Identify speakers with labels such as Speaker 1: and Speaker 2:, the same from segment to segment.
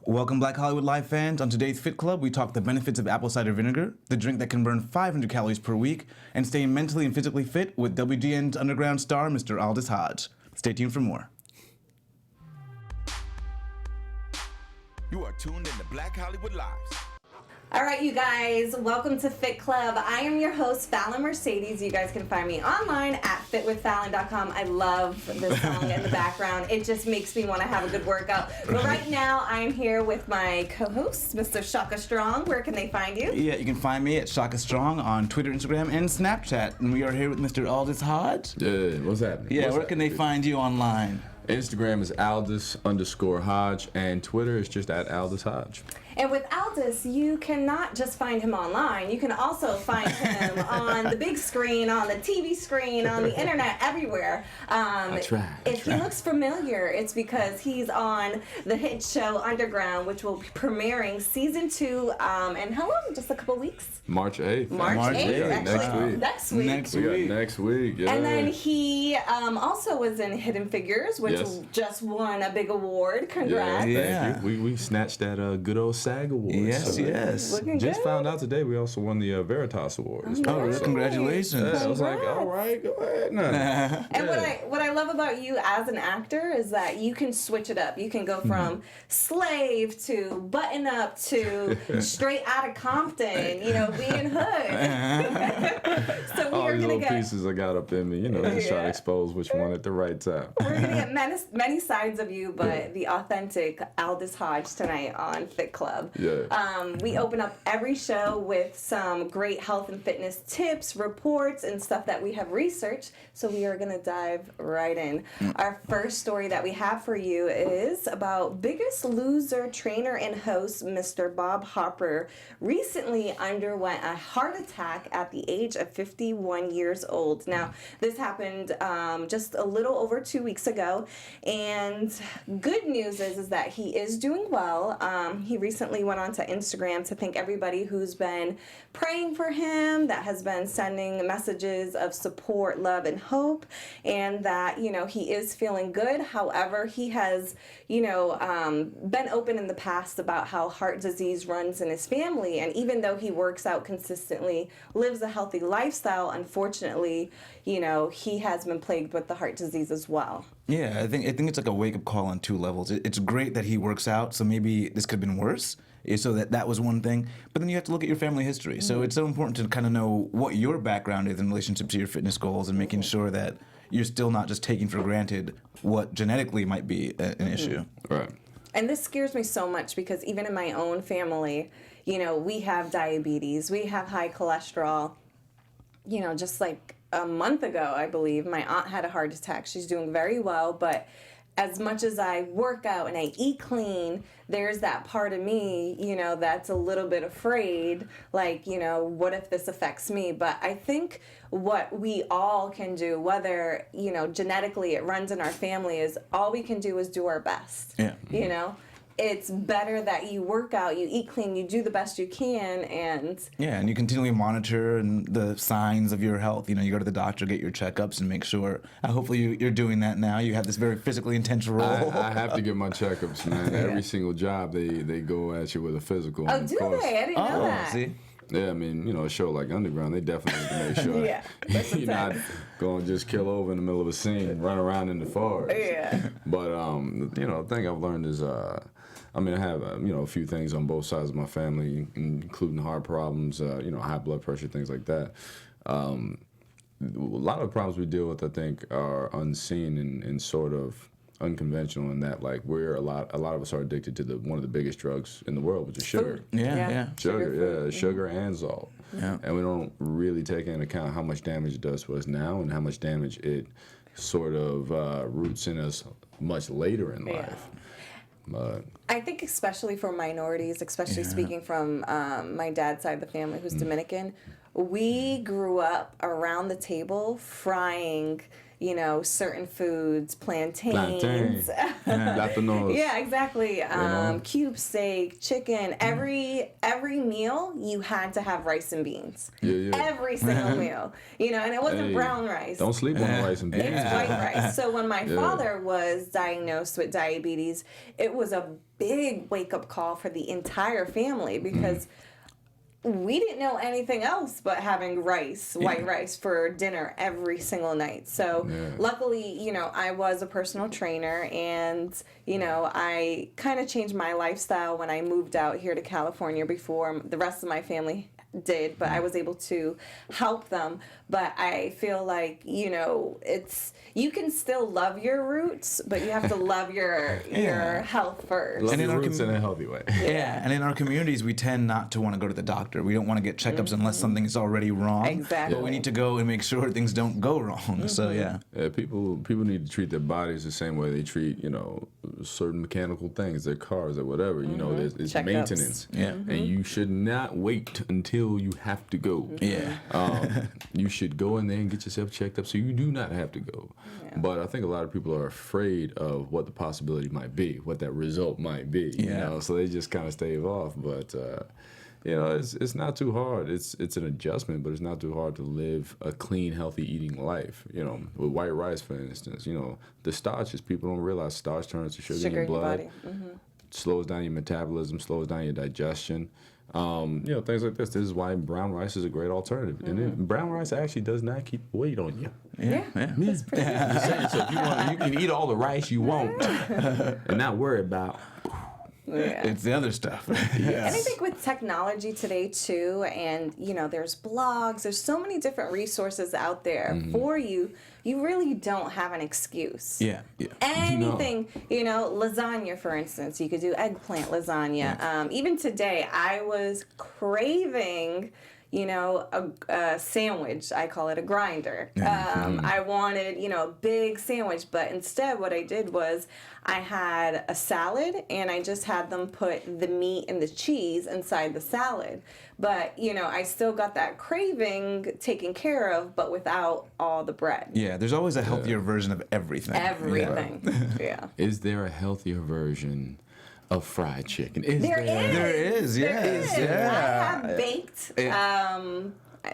Speaker 1: Welcome, Black Hollywood Live fans. On today's Fit Club, we talk the benefits of apple cider vinegar, the drink that can burn 500 calories per week, and stay mentally and physically fit with WGN's Underground star, Mr. Aldis Hodge. Stay tuned for more.
Speaker 2: You are tuned in to Black Hollywood Lives.
Speaker 3: All right, you guys, welcome to Fit Club. I am your host, Fallon Mercedes. You guys can find me online at fitwithfallon.com. I love this song in the background. It just makes me want to have a good workout. But right now, I am here with my co-host, Mr. Shaka Strong. Where can they find you?
Speaker 1: Yeah, you can find me at Shaka Strong on Twitter, Instagram, and Snapchat. And we are here with Mr. Aldis Hodge.
Speaker 4: Yeah, what's happening?
Speaker 1: Yeah, where can they find you online?
Speaker 4: Instagram is Aldis_Hodge, and Twitter is just at Aldis Hodge.
Speaker 3: And with Aldis, you cannot just find him online. You can also find him on the big screen, on the TV screen, on the internet, everywhere. If he looks familiar, it's because he's on the hit show Underground, which will be premiering season 2. And how long? Just a couple weeks?
Speaker 4: March 8th.
Speaker 3: March 8th.
Speaker 4: Next week. Next week, yeah.
Speaker 3: And then he also was in Hidden Figures, which just won a big award. Congrats.
Speaker 1: Yeah.
Speaker 4: Thank you. We snatched that good old SAG award.
Speaker 1: Yes,
Speaker 4: so
Speaker 1: yes.
Speaker 4: Just found out today we also won the Veritas award.
Speaker 1: Oh, really? Congratulations.
Speaker 4: Yeah, I was like, all right, go ahead. No.
Speaker 3: And what I love about you as an actor is that you can switch it up. You can go from slave to button up to straight out of Compton, being hood. So
Speaker 4: all
Speaker 3: we're
Speaker 4: these
Speaker 3: going to
Speaker 4: little
Speaker 3: get
Speaker 4: pieces I got up in me, just try to expose which one at the right time.
Speaker 3: We're going to get many sides of you, but the authentic Aldis Hodge tonight on Fit Club.
Speaker 4: Yeah.
Speaker 3: We open up every show with some great health and fitness tips, reports, and stuff that we have researched. So we are going to dive right in. Our first story that we have for you is about Biggest Loser trainer and host Mr. Bob Harper recently underwent a heart attack at the age of 51 years old. Now, this happened just a little over 2 weeks ago, and good news is that he is doing well. He recently went on to Instagram to thank everybody who's been praying for him, that has been sending messages of support, love, and hope, and that, he is feeling good. However, he has, been open in the past about how heart disease runs in his family, and even though he works out consistently, lives a healthy lifestyle, unfortunately, he has been plagued with the heart disease as well.
Speaker 1: Yeah, I think it's like a wake-up call on 2 levels. It's great that he works out, so maybe this could have been worse. So that was one thing. But then you have to look at your family history. Mm-hmm. So it's so important to kind of know what your background is in relationship to your fitness goals and making sure that you're still not just taking for granted what genetically might be an issue.
Speaker 4: Right.
Speaker 3: And this scares me so much because even in my own family, we have diabetes, we have high cholesterol. Just like a month ago, I believe, my aunt had a heart attack. She's doing very well, but as much as I work out and I eat clean, there's that part of me, that's a little bit afraid, like, what if this affects me? But I think what we all can do, whether, genetically it runs in our family, is all we can do is do our best.
Speaker 1: Yeah.
Speaker 3: It's better that you work out, you eat clean, you do the best you can, and...
Speaker 1: Yeah, and you continually monitor the signs of your health. You go to the doctor, get your checkups, and make sure... hopefully you're doing that now. You have this very physically intense role.
Speaker 4: I have to get my checkups, man. Every single job, they go at you with a physical.
Speaker 3: Oh, do they? I didn't know that.
Speaker 1: See?
Speaker 4: Yeah, I mean, a show like Underground, they definitely have to make sure you're not going to just kill over in the middle of a scene and run around in the forest.
Speaker 3: Yeah.
Speaker 4: But, the thing I've learned is, I have, a few things on both sides of my family, including heart problems, high blood pressure, things like that. A lot of the problems we deal with, I think, are unseen and sort of unconventional in that, like, a lot of us are addicted to one of the biggest drugs in the world, which is sugar.
Speaker 1: Yeah.
Speaker 4: Sugar and salt.
Speaker 1: Yeah.
Speaker 4: And we don't really take into account how much damage it does to us now and how much damage it sort of roots in us much later in life. But
Speaker 3: I think especially for minorities, especially speaking from my dad's side of the family who's Dominican, we grew up around the table frying, certain foods, plantains.
Speaker 4: Latinos.
Speaker 3: Yeah, exactly. Cube steak, chicken. Every meal you had to have rice and beans.
Speaker 4: Yeah.
Speaker 3: Every single meal. And it wasn't brown rice.
Speaker 4: Don't sleep on the rice and beans.
Speaker 3: It's white rice. So when my father was diagnosed with diabetes, it was a big wake-up call for the entire family because we didn't know anything else but having white rice for dinner every single night. So luckily, I was a personal trainer and, I kind of changed my lifestyle when I moved out here to California before the rest of my family did, but I was able to help them. But I feel like, you can still love your roots, but you have to love your health first.
Speaker 4: Love
Speaker 1: And
Speaker 4: your
Speaker 1: in our
Speaker 4: roots in a healthy way.
Speaker 1: Yeah, and in our communities, we tend not to want to go to the doctor. We don't want to get checkups unless something is already wrong.
Speaker 3: Exactly.
Speaker 1: But we need to go and make sure things don't go wrong. So, yeah.
Speaker 4: People need to treat their bodies the same way they treat, certain mechanical things, their cars or whatever. It's
Speaker 3: Checkups.
Speaker 4: maintenance.
Speaker 1: Yeah.
Speaker 4: And you should not wait until you have to go.
Speaker 1: Yeah.
Speaker 4: You should go in there and get yourself checked up so you do not have to go.
Speaker 3: Yeah.
Speaker 4: But I think a lot of people are afraid of what the possibility might be, what that result might be.
Speaker 1: Yeah.
Speaker 4: So they just kind of stave off. But it's not too hard. It's an adjustment, but it's not too hard to live a clean, healthy eating life. With white rice, for instance. The starches, people don't realize starch turns to sugar in your blood. Slows down your metabolism, slows down your digestion. Things like this. This is why brown rice is a great alternative. And brown rice actually does not keep weight on you.
Speaker 3: Yeah. That's pretty good.
Speaker 4: So if you can eat all the rice you want and not worry about.
Speaker 3: Yeah.
Speaker 1: It's the other stuff.
Speaker 3: And I think with technology today too, and there's blogs, there's so many different resources out there for you. You really don't have an excuse.
Speaker 1: Yeah.
Speaker 3: Anything, lasagna, for instance, you could do eggplant lasagna. Even today, I was craving, a sandwich. I call it a grinder. I wanted, a big sandwich, but instead what I did was I had a salad and I just had them put the meat and the cheese inside the salad. But, I still got that craving taken care of, but without all the bread.
Speaker 1: Yeah, there's always a healthier version of everything.
Speaker 3: Everything. Yeah.
Speaker 4: Is there a healthier version of fried chicken?
Speaker 3: There is.
Speaker 1: Yes. Yeah.
Speaker 3: I have baked,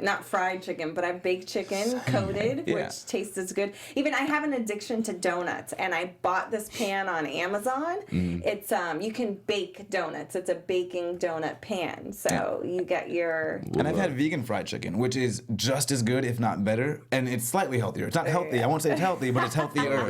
Speaker 3: not fried chicken, but I've baked chicken coated, which tastes as good. Even I have an addiction to donuts, and I bought this pan on Amazon. It's you can bake donuts. It's a baking donut pan, so you get your.
Speaker 1: And I've had vegan fried chicken, which is just as good, if not better, and it's slightly healthier. It's not healthy. I won't say it's healthy, but it's healthier.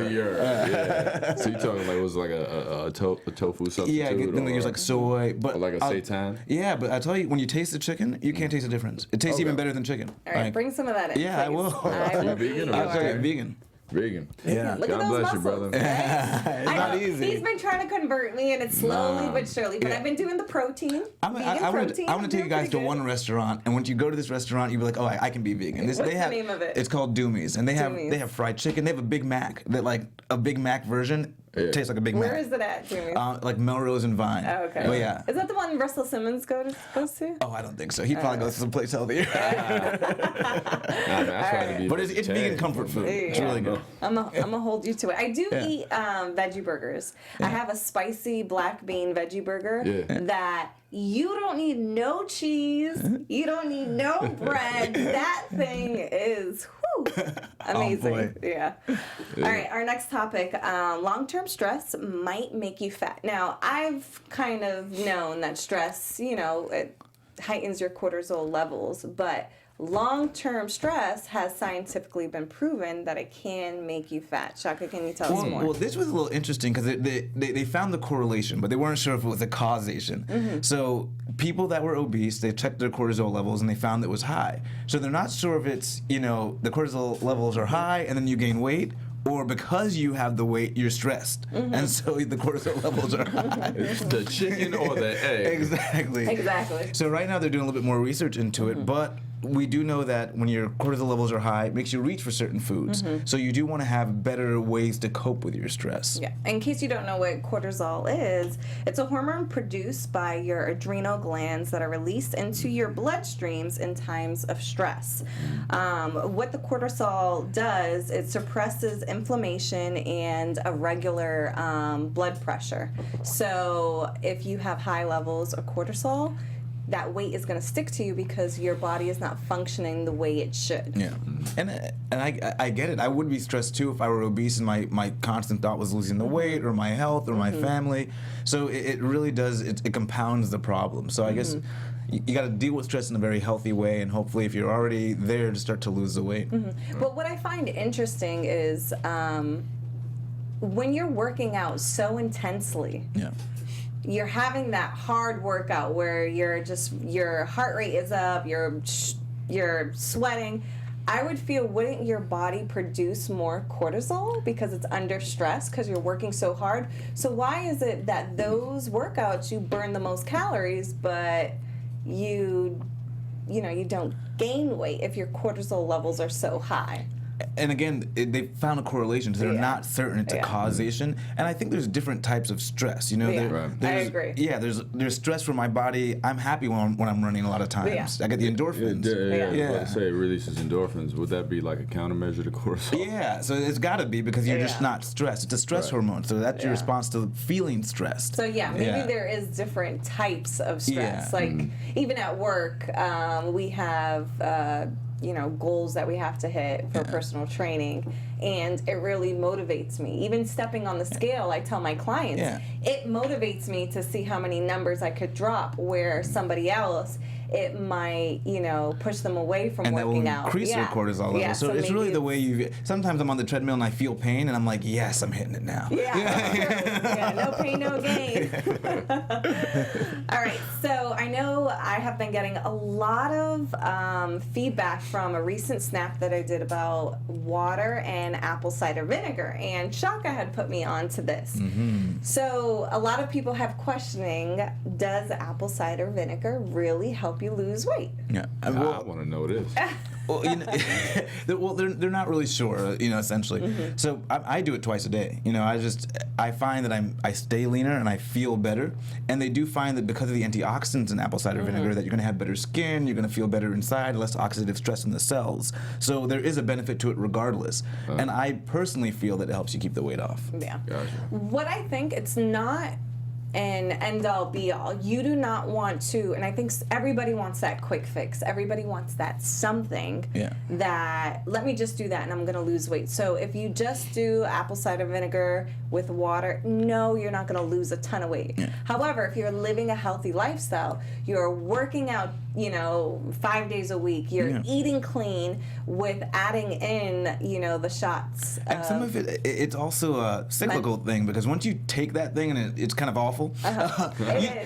Speaker 1: So
Speaker 4: you're talking like it was like a tofu substitute?
Speaker 1: Yeah, then they use like soy, but
Speaker 4: or like a seitan?
Speaker 1: Yeah, but I tell you, when you taste the chicken, you can't taste the difference. It tastes even better than chicken.
Speaker 3: All right, bring some of that in.
Speaker 1: Yeah, I
Speaker 3: please.
Speaker 1: will.
Speaker 3: I will.
Speaker 4: Vegan or
Speaker 1: I'll try it
Speaker 4: vegetarian?
Speaker 1: vegan.
Speaker 4: Vegan.
Speaker 1: Yeah.
Speaker 3: Look at
Speaker 4: God
Speaker 3: those
Speaker 4: bless you,
Speaker 3: muscles.
Speaker 4: brother.
Speaker 1: It's not easy.
Speaker 3: He's been trying to convert me, and it's slowly
Speaker 4: Nah.
Speaker 3: but surely. But
Speaker 1: Yeah.
Speaker 3: I've been doing the protein.
Speaker 1: I'm gonna take you
Speaker 3: doing
Speaker 1: guys to
Speaker 3: pretty
Speaker 1: one
Speaker 3: good.
Speaker 1: restaurant, and once you go to this restaurant, you'll be like, oh, I can be vegan.
Speaker 3: What's
Speaker 1: they have,
Speaker 3: the name of it?
Speaker 1: It's called Doomies, and they
Speaker 3: Doomies.
Speaker 1: have fried chicken. They have a Big Mac that a Big Mac version tastes like a Big
Speaker 3: Where
Speaker 1: Mac.
Speaker 3: is it at, Jimmy?
Speaker 1: Like Melrose and Vine.
Speaker 3: Oh, okay.
Speaker 1: But yeah.
Speaker 3: Is that the one Russell Simmons goes to?
Speaker 1: Oh, I don't think so. He probably goes to some place healthier. But it's vegan comfort food. It's really good.
Speaker 3: I'm gonna hold you to it. I do eat veggie burgers. I have a spicy black bean veggie burger that you don't need no cheese. You don't need no bread. That thing is amazing.
Speaker 1: boy.
Speaker 3: Yeah. All right. Our next topic: long-term stress might make you fat. Now, I've kind of known that stress, it heightens your cortisol levels, but long-term stress has scientifically been proven that it can make you fat. Shaka, can you tell us more?
Speaker 1: Well, this was a little interesting because they found the correlation, but they weren't sure if it was a causation. So people that were obese, they checked their cortisol levels and they found it was high. So they're not sure if it's, the cortisol levels are high and then you gain weight, or because you have the weight, you're stressed. And so the cortisol levels are high.
Speaker 4: It's the chicken or the egg.
Speaker 1: Exactly.
Speaker 3: Exactly.
Speaker 1: So right now they're doing a little bit more research into it, but we do know that when your cortisol levels are high, it makes you reach for certain foods. So you do want to have better ways to cope with your stress.
Speaker 3: Yeah. In case you don't know what cortisol is, it's a hormone produced by your adrenal glands that are released into your bloodstreams in times of stress. What the cortisol does, it suppresses inflammation and a regular blood pressure. So if you have high levels of cortisol, that weight is going to stick to you because your body is not functioning the way it should.
Speaker 1: Yeah, and I get it. I would be stressed too if I were obese and my constant thought was losing the weight or my health or my family. So it really does, it compounds the problem. So I guess you got to deal with stress in a very healthy way, and hopefully if you're already there, to start to lose the weight.
Speaker 3: But what I find interesting is when you're working out so intensely,
Speaker 1: Yeah.
Speaker 3: you're having that hard workout where your heart rate is up, you're sweating. I would feel, wouldn't your body produce more cortisol because it's under stress because you're working so hard? So why is it that those workouts you burn the most calories, but you don't gain weight if your cortisol levels are so high?
Speaker 1: And again, they found a correlation. They're
Speaker 3: Yeah.
Speaker 1: not certain it's a causation. And I think there's different types of stress. You know,
Speaker 3: Yeah.
Speaker 1: there-
Speaker 3: I
Speaker 1: there's,
Speaker 3: agree.
Speaker 1: Yeah, there's stress for my body. I'm happy when I'm running a lot of times.
Speaker 3: Yeah.
Speaker 1: I get the endorphins.
Speaker 3: Yeah.
Speaker 4: Let's say it releases endorphins. Would that be like a countermeasure to cortisol?
Speaker 1: Yeah, so it's got to be because you're just
Speaker 3: Yeah.
Speaker 1: not stressed. It's a stress
Speaker 4: Right.
Speaker 1: hormone, so that's your
Speaker 3: Yeah.
Speaker 1: response to feeling stressed.
Speaker 3: So yeah, maybe
Speaker 1: Yeah.
Speaker 3: there is different types of stress.
Speaker 1: Yeah.
Speaker 3: Like even at work, we have goals that we have to hit for personal training, and it really motivates me. Even stepping on the scale, I tell my clients,
Speaker 1: Yeah.
Speaker 3: it motivates me to see how many numbers I could drop. Where somebody else, it might push them away from
Speaker 1: And that will
Speaker 3: working out.
Speaker 1: increase their cortisol level.
Speaker 3: Yeah,
Speaker 1: so it's
Speaker 3: maybe
Speaker 1: really the way you. Sometimes I'm on the treadmill and I feel pain, and I'm like, yes, I'm hitting it now.
Speaker 3: Yeah, no pain, no gain. All right, so I know I have been getting a lot of feedback from a recent snap that I did about water and apple cider vinegar, and Shaka had put me on to this. So a lot of people have questioning, does apple cider vinegar really help you lose weight?
Speaker 1: Yeah.
Speaker 4: I want to know this.
Speaker 1: Well, they're not really sure, essentially. So I do it twice a day. I find that I stay leaner and I feel better. And they do find that because of the antioxidants in apple cider vinegar, that you're going to have better skin, you're going to feel better inside, less oxidative stress in the cells. So there is a benefit to it regardless. And I personally feel that it helps you keep the weight off.
Speaker 3: Yeah.
Speaker 4: Gotcha.
Speaker 3: What I think, it's not an end-all be-all. You do not want to, and I think everybody wants that quick fix. Everybody wants that something that, let me just do that and I'm going to lose weight. So if you just do apple cider vinegar with water, no, you're not going to lose a ton of weight. However, if you're living a healthy lifestyle, you're working out, 5 days a week, you're eating clean with adding in, the shots.
Speaker 1: And some of it's also a cyclical thing, because once you take that thing and it's kind of awful,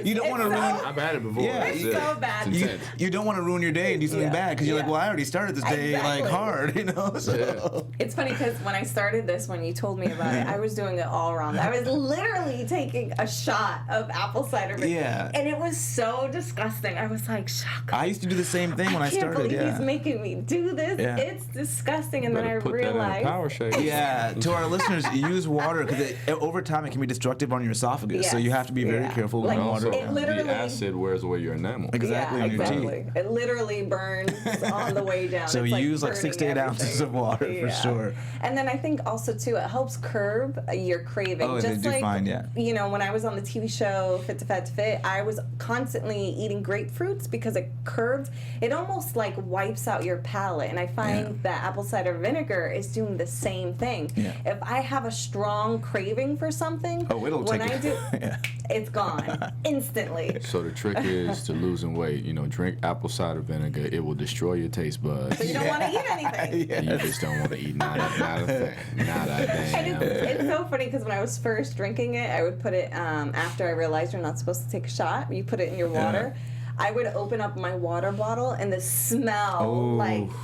Speaker 1: you don't want to ruin.
Speaker 4: I've had it before.
Speaker 1: Yeah,
Speaker 3: It's
Speaker 1: you-
Speaker 3: so bad.
Speaker 1: You don't want to ruin your day and do something bad because you're like,
Speaker 3: Yeah.
Speaker 1: well, I already started this day
Speaker 3: Exactly.
Speaker 1: hard, So.
Speaker 3: It's funny because when I started this, when you told me about it, I was doing it all wrong. I was literally taking a shot of apple cider vinegar.
Speaker 1: Yeah.
Speaker 3: And it was so disgusting. I was like, Shaka,
Speaker 1: I used to do the same thing when I
Speaker 3: I can't
Speaker 1: started.
Speaker 3: believe he's making me do this.
Speaker 1: Yeah.
Speaker 3: It's disgusting. And then I
Speaker 4: Better put that in a
Speaker 3: realized.
Speaker 4: power shake.
Speaker 1: Yeah, to our listeners, use water because over time it can be destructive on your esophagus. So
Speaker 3: Yes.
Speaker 1: you have to be very
Speaker 3: Yeah.
Speaker 1: careful
Speaker 3: Like,
Speaker 1: with
Speaker 4: And
Speaker 1: water.
Speaker 4: also,
Speaker 3: It literally-
Speaker 4: the acid wears away your enamel.
Speaker 1: Exactly, on your teeth.
Speaker 3: exactly. It literally burns on the way down.
Speaker 1: So
Speaker 3: It's
Speaker 1: use like 6 to 8
Speaker 3: burning
Speaker 1: ounces of water for
Speaker 3: Yeah.
Speaker 1: sure.
Speaker 3: And then I think also too, it helps curb your craving.
Speaker 1: Oh, they
Speaker 3: Just
Speaker 1: do
Speaker 3: like,
Speaker 1: find, yeah.
Speaker 3: when I was on the TV show Fit to Fat to Fit, I was constantly eating grapefruits because it curbs. It almost like wipes out your palate. And I find that apple cider vinegar is doing the same thing.
Speaker 1: Yeah.
Speaker 3: If I have a strong craving for something,
Speaker 1: Oh, it'll
Speaker 3: when
Speaker 1: take
Speaker 3: I
Speaker 1: it.
Speaker 3: do,
Speaker 1: Yeah.
Speaker 3: it's gone instantly.
Speaker 4: So the trick is to losing weight. Drink apple cider vinegar. It will destroy your taste buds.
Speaker 3: So you don't want to eat anything.
Speaker 4: And you just don't want to eat not a thing. Not a
Speaker 3: And
Speaker 4: damn.
Speaker 3: it's so funny because when I was first drinking it, I would put it after I realized you're not supposed to take a shot. You put it in your water. I would open up my water bottle and the smell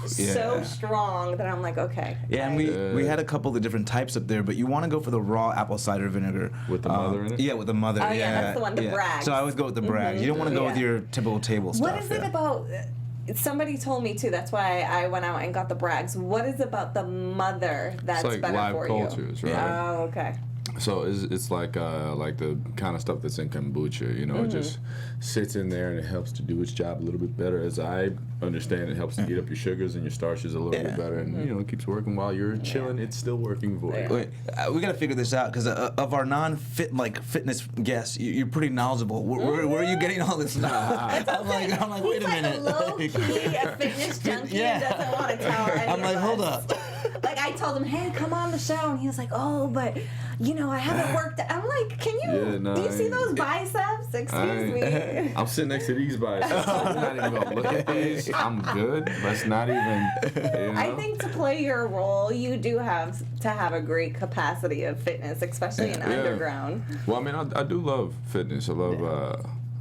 Speaker 3: so
Speaker 1: yeah.
Speaker 3: strong that I'm like, okay.
Speaker 1: Yeah, and we had a couple of different types up there, but you want to go for the raw apple cider vinegar.
Speaker 4: With the mother in it?
Speaker 1: Yeah, with the mother.
Speaker 3: Oh, yeah, that's the one, the Bragg's.
Speaker 1: So I always go with the Bragg's. You don't want to go with
Speaker 3: Yeah.
Speaker 1: your typical table stuff.
Speaker 3: What is it about? somebody told me too. That's why I went out and got the Brags. What is about the mother that's
Speaker 4: It's like
Speaker 3: better
Speaker 4: live
Speaker 3: for
Speaker 4: cultures,
Speaker 3: you?
Speaker 4: right?
Speaker 3: Oh, okay.
Speaker 4: So it's like the kind of stuff that's in kombucha, you know, it just sits in there and it helps to do its job a little bit better. As I understand, it helps to get up your sugars and your starches a little bit better, and you know, it keeps working while you're chilling. It's still working for you.
Speaker 1: Wait, we got to figure this out because of our fitness guests, you're pretty knowledgeable. Where are you getting all this stuff? I'm like, wait a minute.
Speaker 3: Low key, a fitness junkie doesn't want to tell any
Speaker 1: I'm like,
Speaker 3: of
Speaker 1: hold
Speaker 3: us.
Speaker 1: up.
Speaker 3: Like I told him, hey, come on the show, and he was like, oh, but you know, I haven't worked. I'm like, can you? Do you see those biceps? Excuse me.
Speaker 4: I'm sitting next to these biceps. I'm not even gonna look at these. I'm good. Let's not even. You know?
Speaker 3: I think to play your role, you do have to have a great capacity of fitness, especially in underground.
Speaker 4: Well, I mean, I do love fitness. I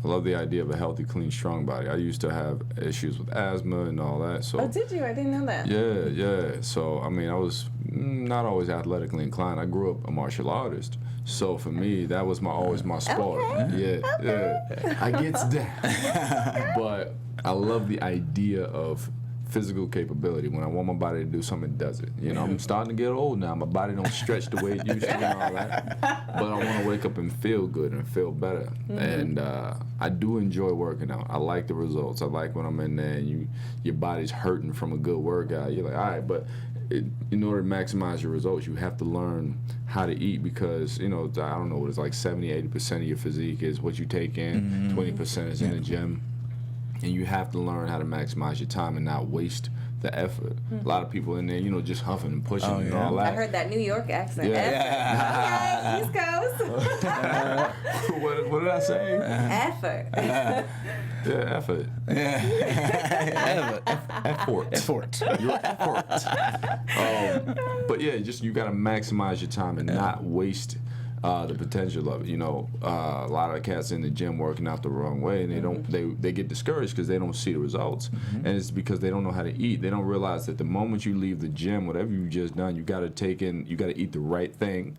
Speaker 4: love the idea of a healthy, clean, strong body. I used to have issues with asthma and all that. So.
Speaker 3: Oh, did you? I didn't know that.
Speaker 4: Yeah. So, I mean, I was not always athletically inclined. I grew up a martial artist. So, for me, that was always my sport.
Speaker 3: Okay.
Speaker 4: Yeah. I gets down. But I love the idea of physical capability. When I want my body to do something, it does it. You know, I'm starting to get old now. My body don't stretch the way it used to and all that. But I want to wake up and feel good and feel better. And I do enjoy working out. I like the results. I like when I'm in there and your body's hurting from a good workout. You're like, all right, but in order to maximize your results, you have to learn how to eat because, you know, I don't know what it's like 70-80% of your physique is what you take in, 20% is in the gym. And you have to learn how to maximize your time and not waste the effort. A lot of people in there, you know, just huffing and pushing and all that.
Speaker 3: I heard that New York accent.
Speaker 4: Yeah.
Speaker 3: Okay, East Coast.
Speaker 4: What did I say?
Speaker 3: Effort.
Speaker 4: Yeah, effort. Effort. Your effort. But yeah, just you got to maximize your time and not waste the potential of it. You know, a lot of cats in the gym working out the wrong way, and they get discouraged because they don't see the results, and it's because they don't know how to eat. They don't realize that the moment you leave the gym, whatever you just done, you got to eat the right thing,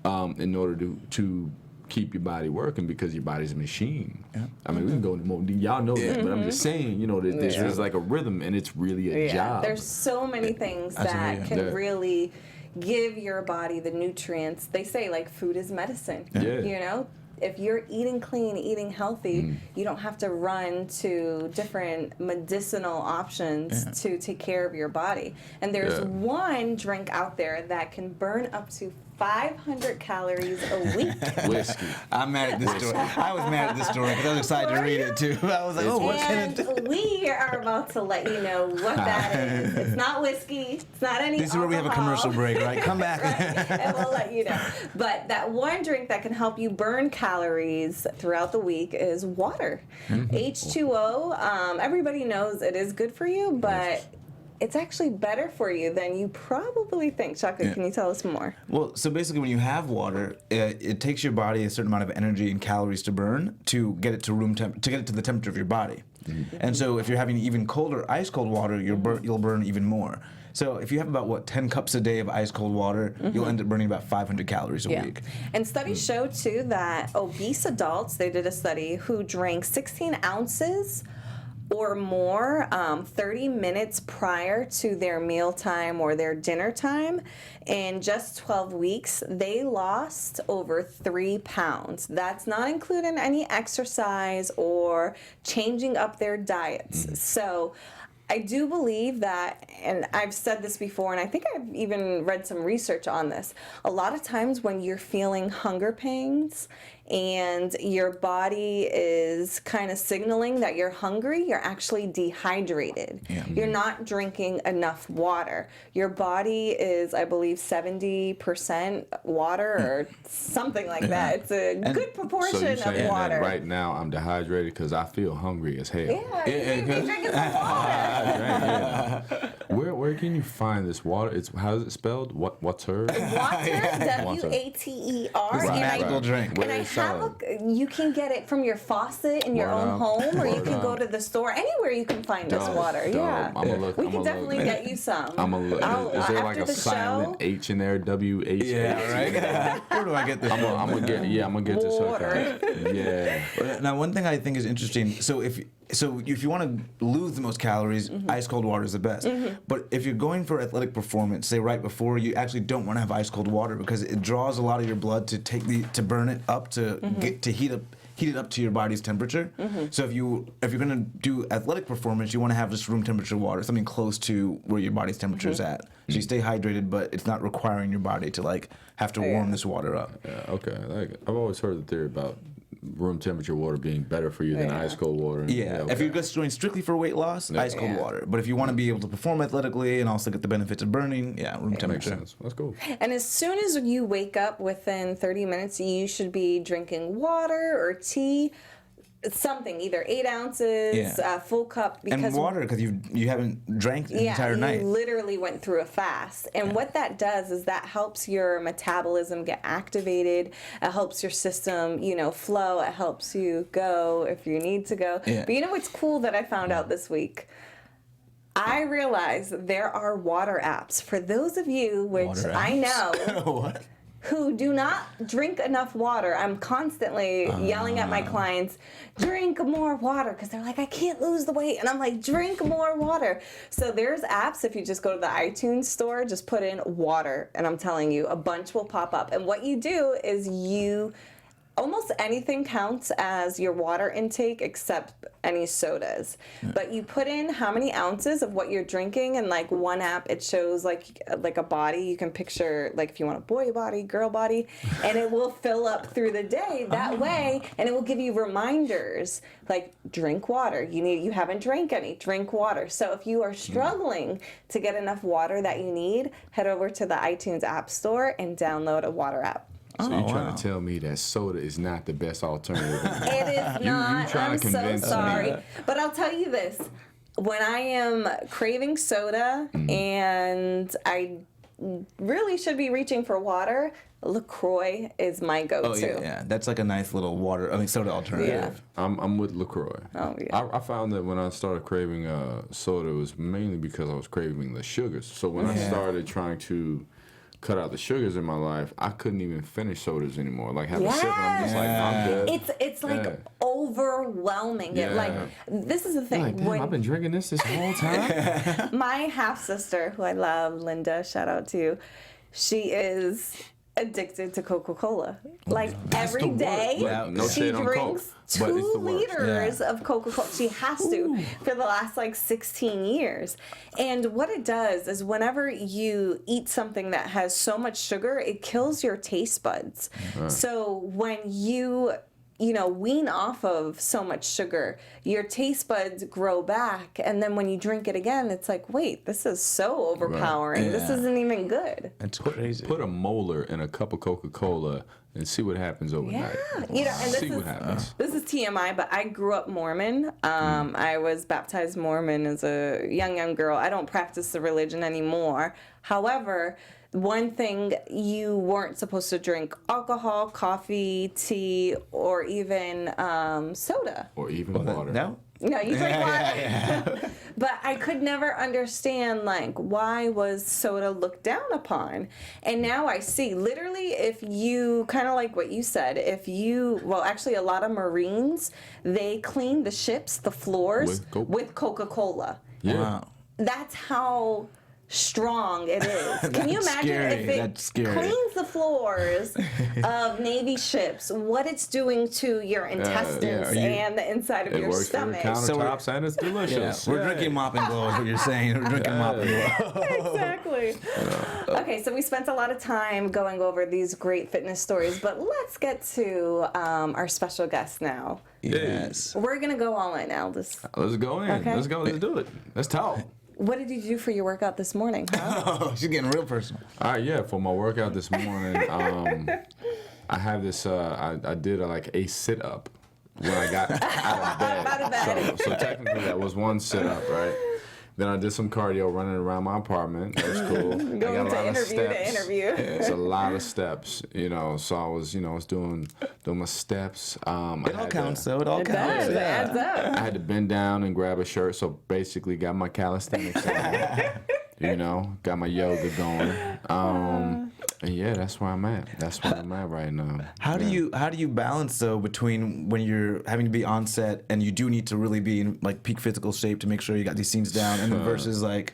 Speaker 4: in order to keep your body working because your body's a machine. Yeah. I mean, we can go into more. Y'all know that, but I'm just saying, you know, there's like a rhythm, and it's really a job.
Speaker 3: There's so many things that can really give your body the nutrients. They say like food is medicine.
Speaker 4: Yeah.
Speaker 3: You know, if you're eating clean, eating healthy, you don't have to run to different medicinal options to take care of your body. And there's one drink out there that can burn up to 500 calories a week.
Speaker 4: Whiskey.
Speaker 1: I'm mad at this story. I was mad at this story because I was excited to read it too. I was like, oh, what can it do?
Speaker 3: And we are about to let you know what that is. It's not whiskey. It's not any
Speaker 1: This is where we have a commercial break, right? Come back.
Speaker 3: Right? And we'll let you know. But that one drink that can help you burn calories throughout the week is water. H2O, everybody knows it is good for you, but it's actually better for you than you probably think. Shaka, can you tell us more?
Speaker 1: Well, so basically when you have water, it takes your body a certain amount of energy and calories to burn to get it to the temperature of your body. And so if you're having even colder, ice cold water, you'll burn even more. So if you have about 10 cups a day of ice cold water, you'll end up burning about 500 calories a week.
Speaker 3: And studies show too that obese adults, they did a study who drank 16 ounces or more 30 minutes prior to their mealtime or their dinner time, in just 12 weeks, they lost over 3 pounds. That's not including any exercise or changing up their diets. So I do believe that, and I've said this before, and I think I've even read some research on this, a lot of times when you're feeling hunger pangs and your body is kind of signaling that you're hungry, you're actually dehydrated. You're not drinking enough water. Your body is, I believe, 70% water or something like that. It's a good proportion
Speaker 4: so you're saying
Speaker 3: of water.
Speaker 4: That right now I'm dehydrated because I feel hungry as hell.
Speaker 3: You need to be drinking some water.
Speaker 4: Where can you find this water? How is it spelled? What's her?
Speaker 3: Water, W-A-T-E-R.
Speaker 1: It's a magical drink.
Speaker 3: And I have you can get it from your faucet in your own home, or you can go to the store. Anywhere you can find this water. Yeah. We can definitely get you some.
Speaker 4: I'm gonna look. Is there like
Speaker 3: after
Speaker 4: a
Speaker 3: the
Speaker 4: silent
Speaker 3: show,
Speaker 4: H in there? W-H-H?
Speaker 1: Yeah, right? Where do I get this?
Speaker 4: I'm gonna get this.
Speaker 3: Water.
Speaker 4: Okay. Yeah.
Speaker 1: Now, one thing I think is interesting. So if you want to lose the most calories, ice cold water is the best. But if you're going for athletic performance, say right before, you actually don't want to have ice cold water because it draws a lot of your blood to burn it up to get to heat it up to your body's temperature. So if you're gonna do athletic performance, you want to have just room temperature water, something close to where your body's temperature is at. So you stay hydrated, but it's not requiring your body to like have to warm this water up.
Speaker 4: Yeah, okay. I've always heard the theory about room temperature water being better for you than ice cold water.
Speaker 1: Yeah,
Speaker 4: okay.
Speaker 1: if you're just doing strictly for weight loss, ice cold water. But if you want to be able to perform athletically and also get the benefits of burning, room
Speaker 4: Makes
Speaker 1: temperature.
Speaker 4: sense. That's cool.
Speaker 3: And as soon as you wake up within 30 minutes, you should be drinking water or tea. Something, either 8 ounces, full cup. Because
Speaker 1: And water, because you haven't drank the entire night.
Speaker 3: you literally went through a fast. And what that does is that helps your metabolism get activated. It helps your system, flow. It helps you go if you need to go.
Speaker 1: Yeah.
Speaker 3: But you know what's cool that I found out this week? I realized there are water apps. For those of you, which
Speaker 1: Water
Speaker 3: I
Speaker 1: apps?
Speaker 3: know,
Speaker 1: What?
Speaker 3: who do not drink enough water. I'm constantly yelling at my clients, drink more water, because they're like, I can't lose the weight. And I'm like, drink more water. So there's apps, if you just go to the iTunes store, just put in water, and I'm telling you, a bunch will pop up. And what you do is almost anything counts as your water intake except any sodas. But you put in how many ounces of what you're drinking, and like one app, it shows like a body. You can picture like if you want a boy body, girl body, and it will fill up through the day that way, and it will give you reminders like drink water. You haven't drank any, drink water. So if you are struggling to get enough water that you need, head over to the iTunes App Store and download a water app.
Speaker 4: So you're trying to tell me that soda is not the best alternative?
Speaker 3: It is not.
Speaker 4: trying
Speaker 3: I'm
Speaker 4: to
Speaker 3: so
Speaker 4: convince me.
Speaker 3: sorry. But I'll tell you this. When I am craving soda and I really should be reaching for water, LaCroix is my go-to.
Speaker 1: Oh, yeah. That's like a nice little soda alternative.
Speaker 4: I'm with LaCroix.
Speaker 3: Oh, yeah.
Speaker 4: I found that when I started craving soda, it was mainly because I was craving the sugars. So when I started trying to cut out the sugars in my life, I couldn't even finish sodas anymore. Like have a sip and I'm just like, I'm good.
Speaker 3: It's like overwhelming.
Speaker 4: Yeah.
Speaker 3: This is the thing.
Speaker 4: Like, damn, I've been drinking this whole time.
Speaker 3: My half sister, who I love, Linda, shout out to you, she is addicted to Coca-Cola. Like every day,
Speaker 4: No
Speaker 3: she
Speaker 4: shade on
Speaker 3: drinks
Speaker 4: Coke, but it's
Speaker 3: 2
Speaker 4: the worst.
Speaker 3: liters of Coca-Cola. She has to for the last 16 years. And what it does is whenever you eat something that has so much sugar, it kills your taste buds. So when you wean off of so much sugar, your taste buds grow back, and then when you drink it again, it's like, wait, this is so overpowering.
Speaker 1: Right.
Speaker 3: This isn't even good.
Speaker 1: That's crazy.
Speaker 4: Put a molar in a cup of Coca-Cola and see what happens overnight.
Speaker 3: Yeah, and
Speaker 4: See what happens.
Speaker 3: this is TMI, but I grew up Mormon. I was baptized Mormon as a young girl. I don't practice the religion anymore. However, one thing, you weren't supposed to drink alcohol, coffee, tea, or even soda.
Speaker 4: Or even water.
Speaker 1: No?
Speaker 3: No, you drink water. But I could never understand, why was soda looked down upon? And now I see, literally, if you, kind of like what you said, actually a lot of Marines, they clean the ships, the floors, with Coca-Cola.
Speaker 4: Yeah.
Speaker 1: Wow.
Speaker 3: That's how strong it is. Can you imagine if it cleans the floors of Navy ships, what it's doing to your intestines and the inside of your stomach?
Speaker 4: It works for your countertops and it's delicious.
Speaker 1: We're drinking Mop and Glow is what you're saying. We're drinking Mop and Glow.
Speaker 3: Exactly. Okay, so we spent a lot of time going over these great fitness stories, but let's get to our special guest now.
Speaker 1: Yes.
Speaker 3: We're going to go all in, Aldis.
Speaker 4: Let's go in.
Speaker 3: Okay.
Speaker 4: Let's go. Let's do it. Let's talk.
Speaker 3: What did you do for your workout this morning, huh?
Speaker 1: Oh, she's getting real personal.
Speaker 4: All right, yeah. For my workout this morning, I have this. I did a sit up when I got out of bed. So technically that was one sit up, right? Then I did some cardio running around my apartment. That was cool.
Speaker 3: Going to interview.
Speaker 4: It's a lot of steps, So I was, doing my steps.
Speaker 1: It all counts, though. It all counts.
Speaker 3: It adds up.
Speaker 4: I had to bend down and grab a shirt, so basically got my calisthenics on. Got my yoga going. And yeah, that's where I'm at. That's where I'm at right now.
Speaker 1: How do you balance though between when you're having to be on set and you do need to really be in like peak physical shape to make sure you got these scenes down, and then versus like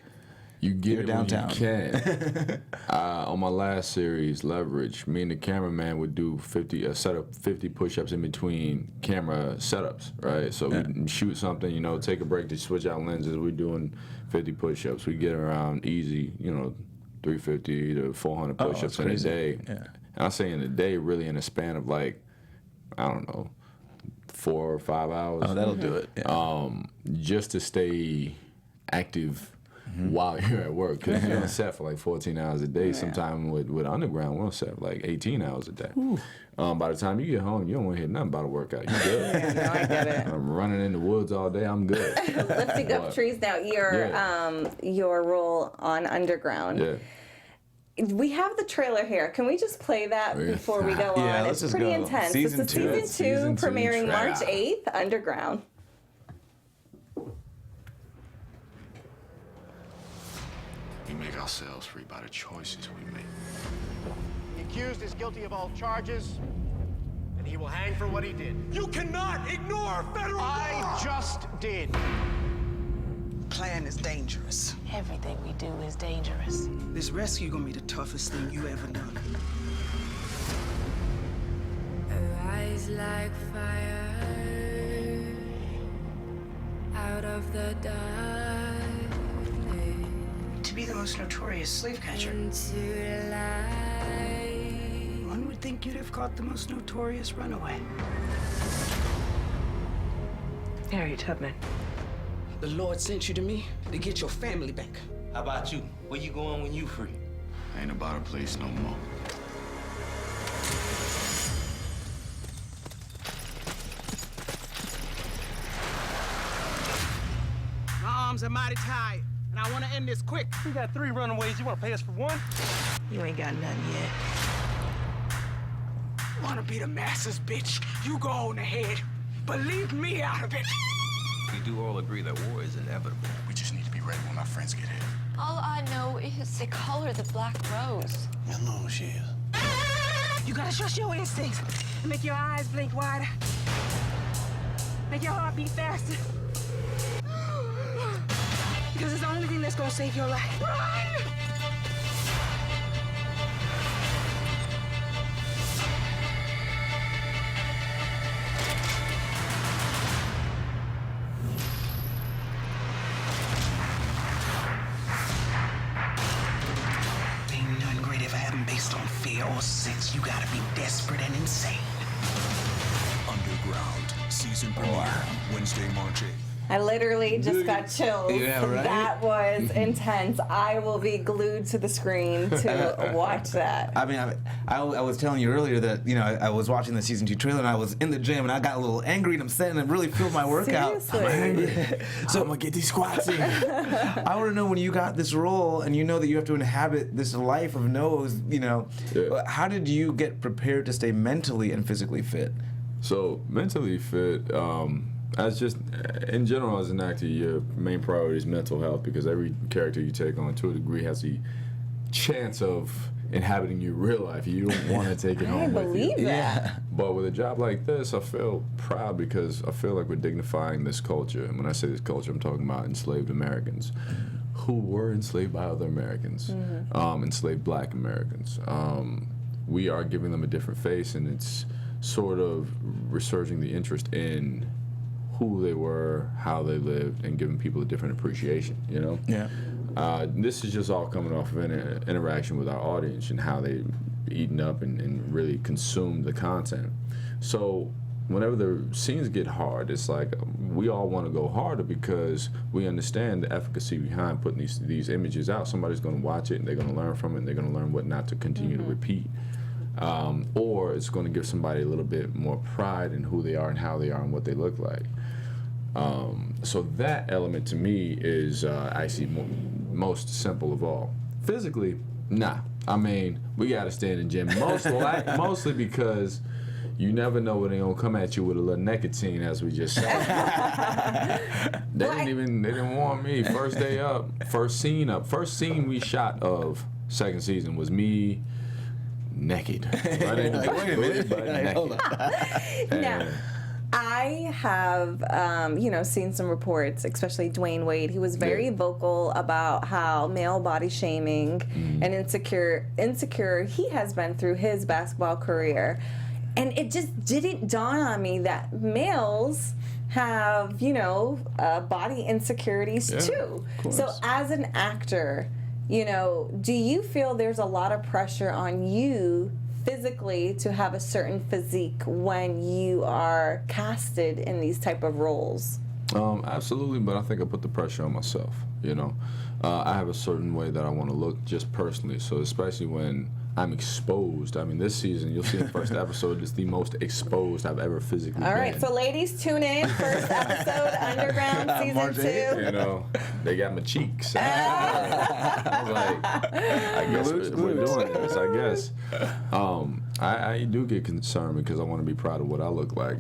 Speaker 4: you get
Speaker 1: you're
Speaker 4: it
Speaker 1: downtown.
Speaker 4: when you can. On my last series, Leverage, me and the cameraman would do 50 push-ups in between camera setups, right? So we shoot something, take a break to switch out lenses. We're doing 50 push-ups. We get around easy, 350 to 400 push-ups in a day.
Speaker 1: Yeah.
Speaker 4: And I say in a day, really in a span of like, I don't know, 4 or 5 hours.
Speaker 1: Oh, that'll do it. Yeah.
Speaker 4: Just to stay active while you're at work. Because you're on set for like 14 hours a day. Sometime with Underground, we're on set for like 18 hours a day. By the time you get home, you don't want to hear nothing about a workout. You're good.
Speaker 3: Yeah, no, I get it.
Speaker 4: I'm running in the woods all day. I'm good.
Speaker 3: Lifting up trees now. Your role on Underground.
Speaker 4: Yeah.
Speaker 3: We have the trailer here. Can we just play that before we go on?
Speaker 1: Yeah, let's
Speaker 3: It's
Speaker 1: just
Speaker 3: pretty
Speaker 1: go.
Speaker 3: intense.
Speaker 1: Season
Speaker 3: It's a
Speaker 1: two.
Speaker 3: season two premiering
Speaker 4: trailer.
Speaker 3: March 8th, Underground.
Speaker 5: We make ourselves free by the choices we make.
Speaker 6: The accused is guilty of all charges, and he will hang for what he did.
Speaker 7: You cannot ignore federal law!
Speaker 6: I just did.
Speaker 8: Plan is dangerous.
Speaker 9: Everything we do is dangerous.
Speaker 8: This rescue gonna be the toughest thing you ever done.
Speaker 10: Arise like fire out of the dark
Speaker 8: To be the most notorious slave catcher,
Speaker 10: into the light.
Speaker 8: one would think you'd have caught the most notorious runaway.
Speaker 9: Harry Tubman.
Speaker 8: The Lord sent you to me to get your family back.
Speaker 7: How about you? Where you going when you free?
Speaker 5: Ain't about a place no more.
Speaker 8: My arms are mighty tired, and I want to end this quick.
Speaker 6: We got 3 runaways. You want to pay us for 1?
Speaker 9: You ain't got nothing yet.
Speaker 8: Wanna be the masses, bitch? You go on ahead, but leave me out of it.
Speaker 7: We do all agree that war is inevitable.
Speaker 5: We just need to be ready when our friends get here.
Speaker 11: All I know is they call her the Black Rose.
Speaker 7: I know who she is.
Speaker 8: You gotta trust your instincts and make your eyes blink wider. Make your heart beat faster. Because it's the only thing that's gonna save your life. Run! Ain't nothing great ever happened based on fear or sense. You gotta be desperate and insane.
Speaker 2: Underground season premiere Wednesday, March 8th.
Speaker 3: I literally just got chills.
Speaker 1: Yeah, right?
Speaker 3: That was intense. I will be glued to the screen to watch that.
Speaker 1: I mean, I was telling you earlier that I was watching the season 2 trailer and I was in the gym and I got a little angry and upset and it really filled my workout.
Speaker 3: Seriously.
Speaker 1: So I'm gonna get these squats in. I want to know when you got this role and you know that you have to inhabit this life of no's. How did you get prepared to stay mentally and physically fit?
Speaker 4: So mentally fit, as just in general as an actor, your main priority is mental health because every character you take on to a degree has the chance of inhabiting your real life. You don't want to take it
Speaker 3: I
Speaker 4: home with you.
Speaker 3: believe that.
Speaker 4: But with a job like this, I feel proud because I feel like we're dignifying this culture. And when I say this culture, I'm talking about enslaved Americans who were enslaved by other Americans, enslaved Black Americans. We are giving them a different face, and it's sort of resurging the interest in who they were, how they lived, and giving people a different appreciation,
Speaker 1: Yeah.
Speaker 4: This is just all coming off of an interaction with our audience and how they eaten up and really consumed the content. So whenever the scenes get hard, it's like we all want to go harder because we understand the efficacy behind putting these images out. Somebody's going to watch it and they're going to learn from it and they're going to learn what not to continue to repeat. Or it's going to give somebody a little bit more pride in who they are and how they are and what they look like. So that element to me is actually most simple of all. Physically, nah. I mean, we got to stay in the gym mostly because you never know when they're going to come at you with a little naked scene, as we just said. They didn't warn me. First day up, first scene we shot of second season was me, naked. Running
Speaker 1: Like, wait a minute.
Speaker 4: butt
Speaker 1: Like, hold
Speaker 4: naked.
Speaker 3: Now, I have, seen some reports, especially Dwayne Wade. He was very vocal about how male body shaming and insecure he has been through his basketball career. And it just didn't dawn on me that males have, body insecurities too. So as an actor, do you feel there's a lot of pressure on you physically to have a certain physique when you are casted in these type of roles?
Speaker 4: Absolutely, but I think I put the pressure on myself, I have a certain way that I want to look just personally, so especially when I'm exposed. I mean, this season, you'll see in the first episode, it's the most exposed I've ever physically been.
Speaker 3: All right, so ladies, tune in. First episode, Underground, season 2.
Speaker 4: They got my cheeks. I was like, I guess we're doing this, I guess. I do get concerned because I want to be proud of what I look like,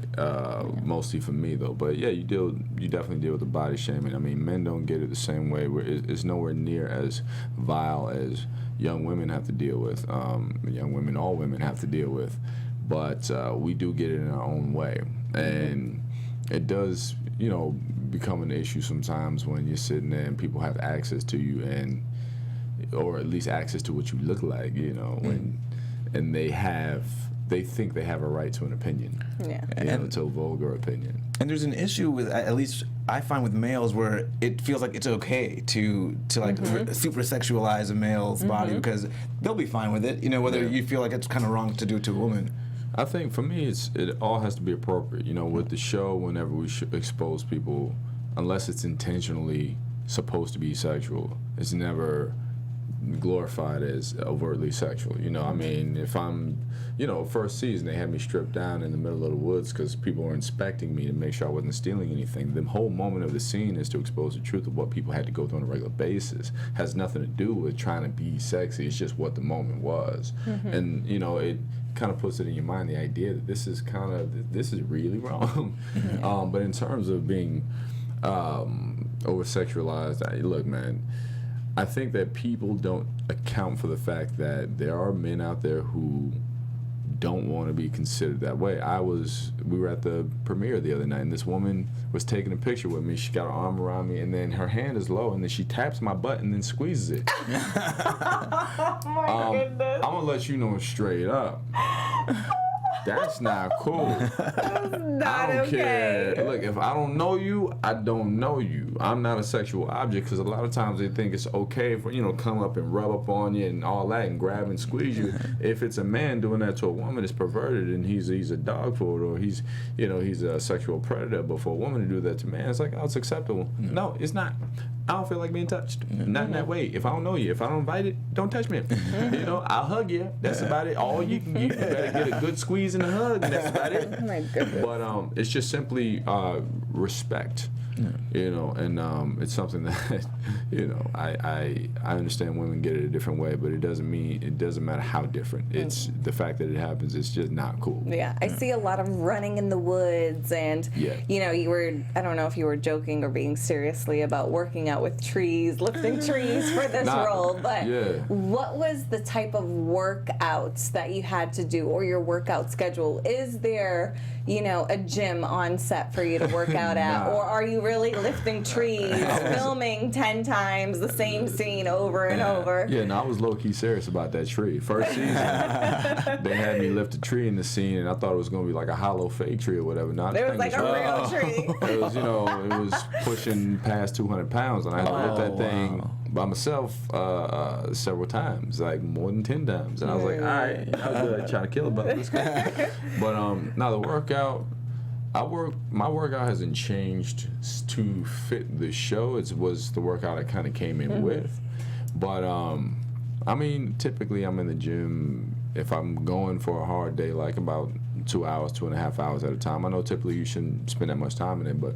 Speaker 4: mostly for me, though. But, yeah, you definitely deal with the body shaming. I mean, men don't get it the same way. Where it's nowhere near as vile as young women have to deal with. All women have to deal with. But we do get it in our own way. And it does, become an issue sometimes when you're sitting there and people have access to you or at least access to what you look like, and they think they have a right to an opinion. Yeah. To a vulgar opinion.
Speaker 1: And there's an issue with, at least I find with males, where it feels like it's okay to super sexualize a male's body because they'll be fine with it, whether you feel like it's kind of wrong to do to a woman.
Speaker 4: I think for me, it all has to be appropriate. With the show, whenever we expose people, unless it's intentionally supposed to be sexual, it's never glorified as overtly sexual. I mean, if I'm, first season they had me stripped down in the middle of the woods because people were inspecting me to make sure I wasn't stealing anything. The whole moment of the scene is to expose the truth of what people had to go through on a regular basis. Has nothing to do with trying to be sexy. It's just what the moment was. And it kind of puts it in your mind, the idea that this is really wrong. But in terms of being over sexualized, look, man, I think that people don't account for the fact that there are men out there who don't want to be considered that way. We were at the premiere the other night, and this woman was taking a picture with me. She got her arm around me, and then her hand is low, and then she taps my butt and then squeezes it.
Speaker 3: Oh my goodness.
Speaker 4: I'm gonna let you know straight up. That's not cool.
Speaker 3: Not
Speaker 4: I don't
Speaker 3: okay.
Speaker 4: care. Look, if I don't know you, I don't know you. I'm not a sexual object, because a lot of times they think it's okay for, come up and rub up on you and all that and grab and squeeze you. If it's a man doing that to a woman, it's perverted and he's a dog for it, or he's a sexual predator. But for a woman to do that to a man, it's like, oh, it's acceptable. No, it's not. I don't feel like being touched. Not in that way. If I don't know you, if I don't invite it, don't touch me. I'll hug you. That's about it. All you can get, you better get a good squeeze and a hug, and that's about it.
Speaker 3: Oh my goodness.
Speaker 4: But it's just simply respect. And it's something that I understand women get it a different way, but it doesn't matter how different. It's the fact that it happens. It's just not cool.
Speaker 3: Yeah, I see a lot of running in the woods, and you were, I don't know if you were joking or being seriously about working out with trees, lifting trees for this role, but what was the type of workouts that you had to do, or your workout schedule? Is there a gym on set for you to work out at, or are you really lifting trees, filming 10 times the same scene over and over?
Speaker 4: Yeah, no, I was low-key serious about that tree. First season, they had me lift a tree in the scene, and I thought it was going to be like a hollow fake tree or whatever. No,
Speaker 3: it was like a real tree.
Speaker 4: It was, it was pushing past 200 pounds, and I had to lift that thing by myself several times, like more than 10 times. And I was like, all right, I was good trying to kill it, but let's go. But now the workout, my workout hasn't changed to fit the show. It was the workout I kind of came in with. But I mean, typically I'm in the gym if I'm going for a hard day, like about 2 hours, 2.5 hours at a time. I know typically you shouldn't spend that much time in it, but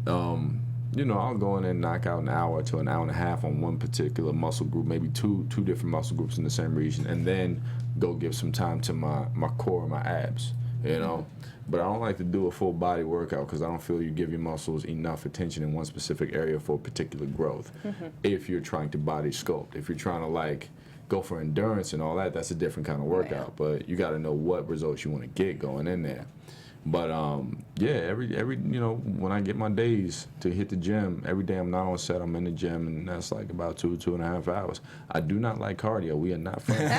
Speaker 4: I'll go in and knock out an hour to an hour and a half on one particular muscle group, maybe two different muscle groups in the same region, and then go give some time to my core and my abs, But I don't like to do a full body workout because I don't feel you give your muscles enough attention in one specific area for particular growth. If you're trying to body sculpt, if you're trying to go for endurance and all that, that's a different kind of workout. But you got to know what results you want to get going in there. But yeah, every when I get my days to hit the gym, every day I'm not on set, I'm in the gym, and that's like about 2.5 hours. I do not like cardio. We are not friends.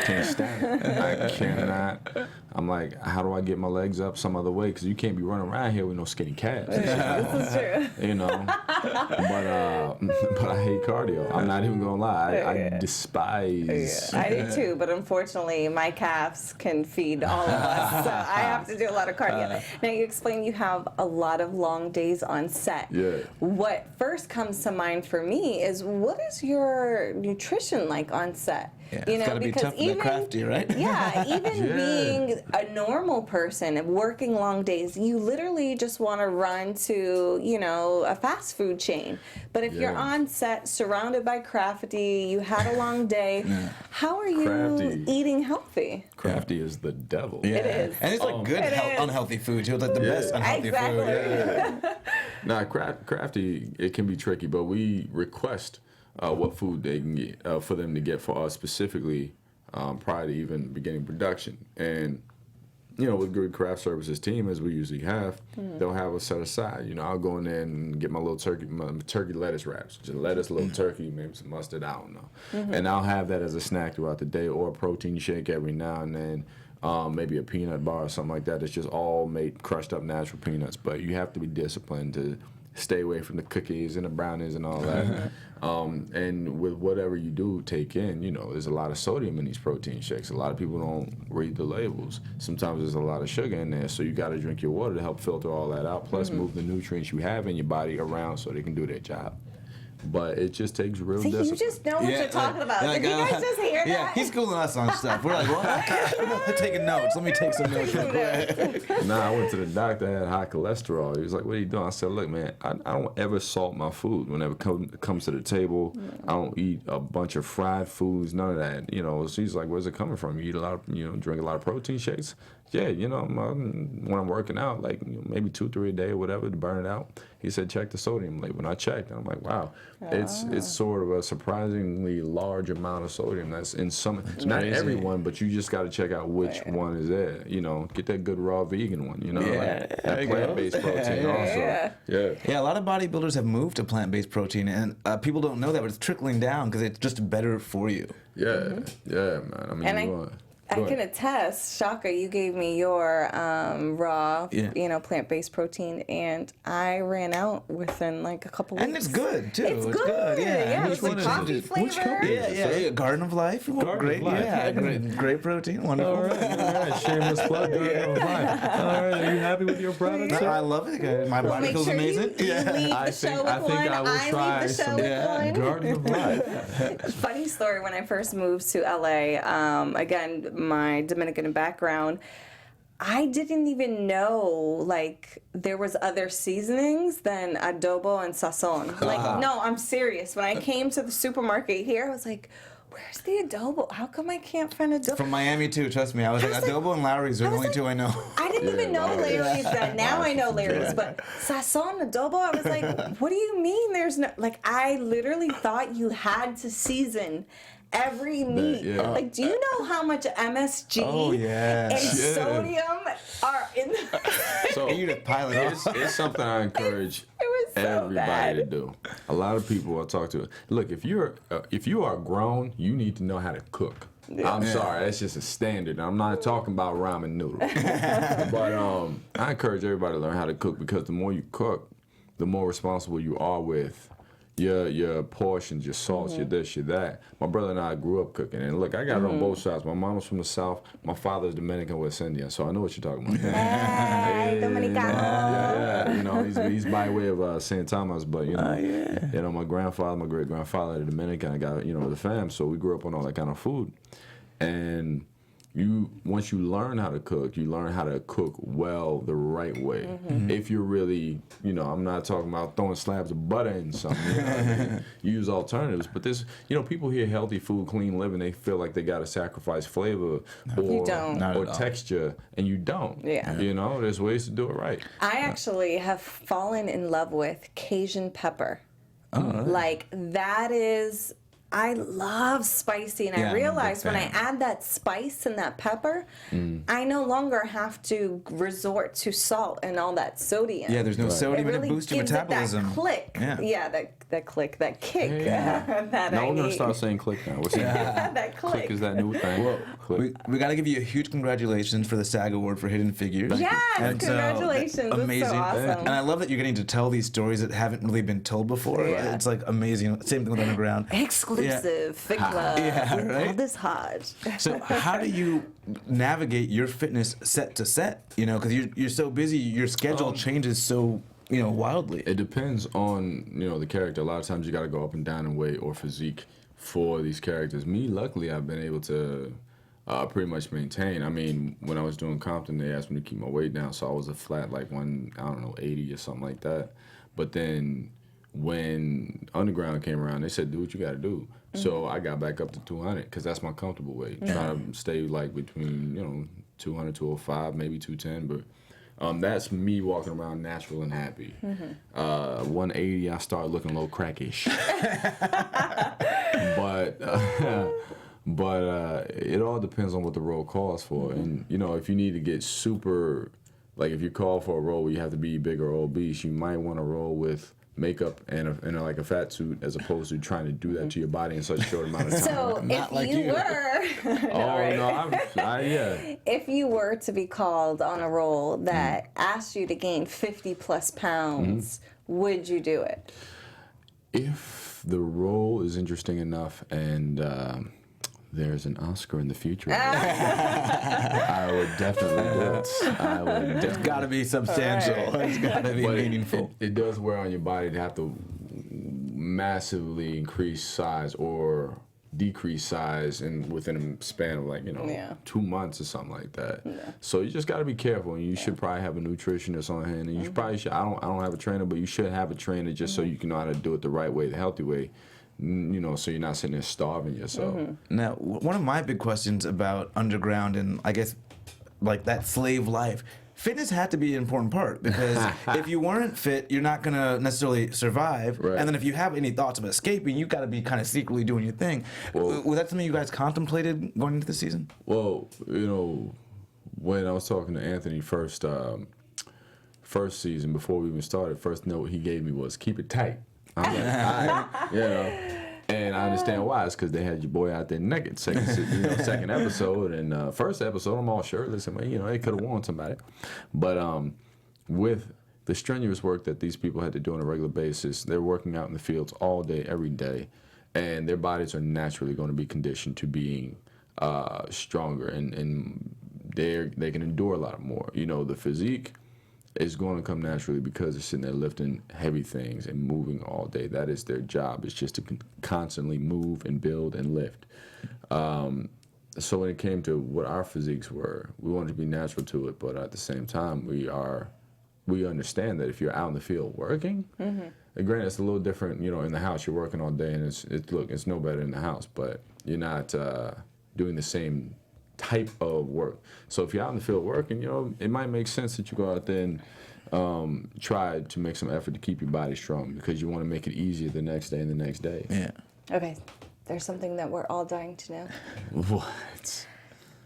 Speaker 4: Can't stand it. I cannot. I'm like, how do I get my legs up some other way? Because you can't be running around here with no skinny calves.
Speaker 3: This is true.
Speaker 4: You know, but I hate cardio. I'm not even gonna lie. I despise.
Speaker 3: I do too, but unfortunately, my calves can feed all of us, so I have to do a lot of cardio. Now, you explained you have a lot of long days on set.
Speaker 4: Yeah.
Speaker 3: What first comes to mind for me is, what is your nutrition like on set?
Speaker 1: Yeah,
Speaker 3: You
Speaker 1: it's
Speaker 3: know,
Speaker 1: gotta be
Speaker 3: because
Speaker 1: tough and crafty, right?
Speaker 3: Yeah, even being a normal person and working long days, you literally just want to run to, a fast food chain. But if you're on set, surrounded by crafty, you had a long day, how are you
Speaker 4: Crafty.
Speaker 3: eating healthy?
Speaker 4: Crafty is the devil.
Speaker 1: Yeah.
Speaker 3: It is.
Speaker 1: And it's like good unhealthy food too. It's like the best unhealthy food. Yeah.
Speaker 4: Nah, crafty, it can be tricky, but we request what food they can get for them to get for us specifically prior to even beginning production. And with good craft services team, as we usually have, they'll have us set aside. I'll go in there and get my little turkey lettuce wraps, just lettuce, little turkey, maybe some mustard, I don't know. And I'll have that as a snack throughout the day, or a protein shake every now and then. Maybe a peanut bar or something like that. It's just all made crushed up natural peanuts. But you have to be disciplined to stay away from the cookies and the brownies and all that. And with whatever you do take in, there's a lot of sodium in these protein shakes. A lot of people don't read the labels. Sometimes there's a lot of sugar in there, so you got to drink your water to help filter all that out, plus move the nutrients you have in your body around so they can do their job. But it just takes real discipline.
Speaker 3: You just know what you're talking about. Did you guys just hear that?
Speaker 1: Yeah, he's schooling us on stuff. We're like, what? Taking notes. Let me take some notes real quick.
Speaker 4: I went to the doctor, I had high cholesterol. He was like, what are you doing? I said, look, man, I don't ever salt my food whenever it comes to the table. I don't eat a bunch of fried foods, none of that. So he's like, where's it coming from? You eat a lot of, drink a lot of protein shakes? Yeah, when I'm working out, like maybe 2-3 a day or whatever to burn it out. He said, check the sodium label. When I checked, I'm like, wow, it's sort of a surprisingly large amount of sodium that's in some. Not everyone, but you just got to check out which one is there. Get that good raw vegan one. Like that plant-based protein also. Yeah,
Speaker 1: a lot of bodybuilders have moved to plant-based protein, and people don't know that, but it's trickling down because it's just better for you.
Speaker 4: Yeah, man. I mean,
Speaker 3: I can attest, Shaka, you gave me your raw, plant-based protein, and I ran out within like a couple weeks.
Speaker 1: And it's good, too.
Speaker 3: It's good. Yeah, it's like coffee flavor.
Speaker 1: Yeah. Garden of Life. Great. Yeah, great protein. Wonderful.
Speaker 4: All right. Shameless plug. Garden of Life. All right. Are you happy with your product?
Speaker 1: No, I love it. My body feels amazing.
Speaker 4: I think I will try some Garden of Life.
Speaker 3: Funny story, when I first moved to LA, again, my Dominican background, I didn't even know there was other seasonings than adobo and sazon. No, I'm serious. When I came to the supermarket here, I was like, where's the adobo? How come I can't find adobo?
Speaker 1: From Miami too, trust me. I was like, adobo and Larry's are the only two I know.
Speaker 3: I didn't even know Larry's then. Now I know Larry's, but sazon, adobo, I was like, what do you mean there's no, I literally thought you had to season every meat. Do you know how much MSG and sodium are in
Speaker 4: So
Speaker 1: you the pilot.
Speaker 4: It's something I encourage everybody to do. A lot of people I talk to. Look, if you are grown, you need to know how to cook. I'm sorry, that's just a standard. I'm not talking about ramen noodles. But I encourage everybody to learn how to cook, because the more you cook, the more responsible you are with your portions, your salts, your this, your that. My brother and I grew up cooking, and look, I got it on both sides. My mom was from the South. My father's Dominican, West Indian, so I know what you're talking about.
Speaker 3: Hey, Dominicano.
Speaker 4: Yeah. He's by way of St. Thomas, but my grandfather, my great grandfather, Dominican. I got the fam, so we grew up on all that kind of food, and once you learn how to cook, you learn how to cook well the right way. If you're really, I'm not talking about throwing slabs of butter in something. You use alternatives. But there's, people hear healthy food, clean living, they feel like they got to sacrifice flavor or texture, and you don't.
Speaker 3: Yeah.
Speaker 4: There's ways to do it right.
Speaker 3: I actually have fallen in love with Cajun pepper.
Speaker 1: Oh, really?
Speaker 3: That is, I love spicy, and
Speaker 1: Yeah,
Speaker 3: I
Speaker 1: I'm a big
Speaker 3: realized when I
Speaker 1: fan.
Speaker 3: add that spice and that pepper, I no longer have to resort to salt and all that sodium.
Speaker 1: Yeah, there's no sodium,
Speaker 3: It
Speaker 1: and
Speaker 3: really
Speaker 1: it boosts your
Speaker 3: gives
Speaker 1: metabolism.
Speaker 3: It that click.
Speaker 1: Yeah.
Speaker 3: That click, that kick
Speaker 4: Yeah.
Speaker 3: that
Speaker 4: Now
Speaker 3: I
Speaker 4: we're gonna
Speaker 3: need.
Speaker 4: start saying click now. We're saying
Speaker 3: That click.
Speaker 4: click is that new thing.
Speaker 1: Well,
Speaker 4: Click.
Speaker 1: we got to give you a huge congratulations for the SAG Award for Hidden Figures.
Speaker 3: Yes,
Speaker 1: And so,
Speaker 3: congratulations. That's so
Speaker 1: amazing.
Speaker 3: awesome.
Speaker 1: And I love that you're getting to tell these stories that haven't really been told before.
Speaker 3: Yeah.
Speaker 1: It's like amazing. Same thing with Underground.
Speaker 3: Exclusive Fit Club
Speaker 1: Yeah,
Speaker 3: with
Speaker 1: right?
Speaker 3: Aldis Hodge.
Speaker 1: So how do you navigate your fitness set to set? You know, because you're so busy, your schedule changes so wildly.
Speaker 4: It depends on the character. A lot of times you got to go up and down in weight or physique for these characters. Me, luckily, I've been able to pretty much maintain. I mean, when I was doing Compton, they asked me to keep my weight down, so I was a flat 80 or something like that. But then when Underground came around, they said, do what you got to do. So I got back up to 200 because that's my comfortable weight. Trying to stay between 200, 205, maybe 210, but. That's me walking around natural and happy. 180, I start looking a little crackish. but it all depends on what the role calls for. And, if you need to get super, like if you call for a role where you have to be big or obese, you might want to roll with makeup and a fat suit as opposed to trying to do that to your body in such a short amount of time.
Speaker 3: So if you were, if you were to be called on a role that asked you to gain 50 plus pounds, would you do it?
Speaker 4: If the role is interesting enough and there's an Oscar in the future, I would definitely do it.
Speaker 1: It's got to be substantial. It's got to be meaningful.
Speaker 4: It does wear on your body to have to massively increase size or decrease size within a span of 2 months or something like that. Yeah. So you just got to be careful, and you should probably have a nutritionist on hand. And you probably should. I don't have a trainer, but you should have a trainer just so you can know how to do it the right way, the healthy way. So you're not sitting there starving yourself.
Speaker 1: Now, one of my big questions about Underground and I guess like that slave life, fitness had to be an important part because if you weren't fit, you're not going to necessarily survive. Right. And then if you have any thoughts of escaping, you got to be kind of secretly doing your thing. Well, was that something you guys contemplated going into the season?
Speaker 4: Well, when I was talking to Anthony first season, before we even started, first note he gave me was keep it tight. I'm like, all right, and I understand why. It's because they had your boy out there naked. Second episode and first episode, I'm all shirtless, and they could have warned somebody. But with the strenuous work that these people had to do on a regular basis, they're working out in the fields all day, every day, and their bodies are naturally going to be conditioned to being stronger, and they can endure a lot more. The physique is going to come naturally because they're sitting there lifting heavy things and moving all day. That is their job. It's just to constantly move and build and lift. So when it came to what our physiques were, we wanted to be natural to it, but at the same time, we understand that if you're out in the field working, granted it's a little different. In the house you're working all day, and it's no better in the house, but you're not doing the same type of work. So if you're out in the field working, it might make sense that you go out there and try to make some effort to keep your body strong because you want to make it easier the next day and the next day.
Speaker 1: Yeah.
Speaker 3: Okay, there's something that we're all dying to know.
Speaker 4: What?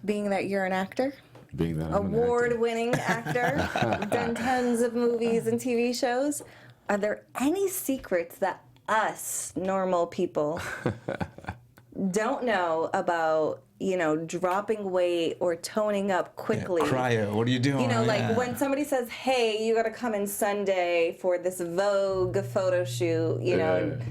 Speaker 3: Being that you're an actor,
Speaker 4: being that I'm
Speaker 3: award-winning actor, done tons of movies and TV shows, are there any secrets that us normal people don't know about dropping weight or toning up quickly?
Speaker 1: Yeah, cryo, what are you doing?
Speaker 3: Like when somebody says, hey, you got to come in Sunday for this Vogue photo shoot,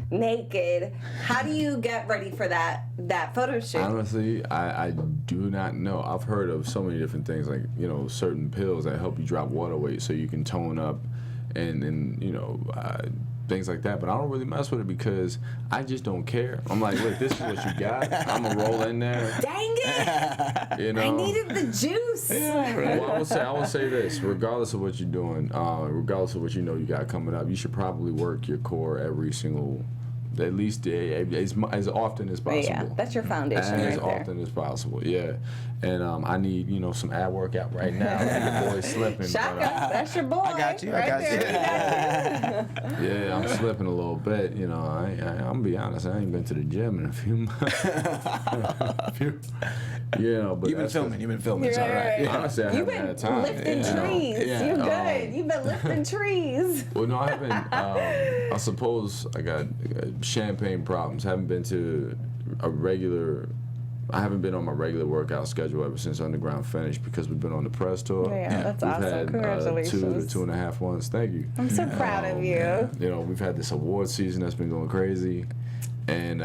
Speaker 3: naked. How do you get ready for that photo shoot?
Speaker 4: Honestly, I do not know. I've heard of so many different things, like, certain pills that help you drop water weight so you can tone up and things like that, but I don't really mess with it because I just don't care. I'm like, look, this is what you got. I'm gonna roll in there.
Speaker 3: Dang it! I needed the juice.
Speaker 4: Yeah, right. Well, I will say this: regardless of what you're doing, regardless of what you got coming up, you should probably work your core every single at least as often as possible.
Speaker 3: Yeah, that's your foundation right
Speaker 4: as
Speaker 3: there.
Speaker 4: often as possible, yeah. And I need some ab workout right now. The boy's slipping.
Speaker 3: Shaka, that's your boy.
Speaker 1: I got you.
Speaker 3: Right
Speaker 1: I got
Speaker 3: there.
Speaker 1: you.
Speaker 4: Yeah, I'm slipping a little bit. I'm gonna be honest. I ain't been to the gym in a few months. But
Speaker 1: You've been filming. It's all right.
Speaker 4: Honestly, I
Speaker 3: You've
Speaker 4: haven't
Speaker 3: been
Speaker 4: had time.
Speaker 3: lifting trees.
Speaker 1: Yeah.
Speaker 3: You good. You've been lifting trees.
Speaker 4: Well, no, I haven't. I suppose I got champagne problems. Haven't been to I haven't been on my regular workout schedule ever since Underground finished because we've been on the press tour.
Speaker 3: Yeah, that's
Speaker 4: we've
Speaker 3: awesome.
Speaker 4: had,
Speaker 3: Congratulations.
Speaker 4: 2 to 2.5 months. Thank you.
Speaker 3: I'm so proud of you.
Speaker 4: We've had this award season that's been going crazy. And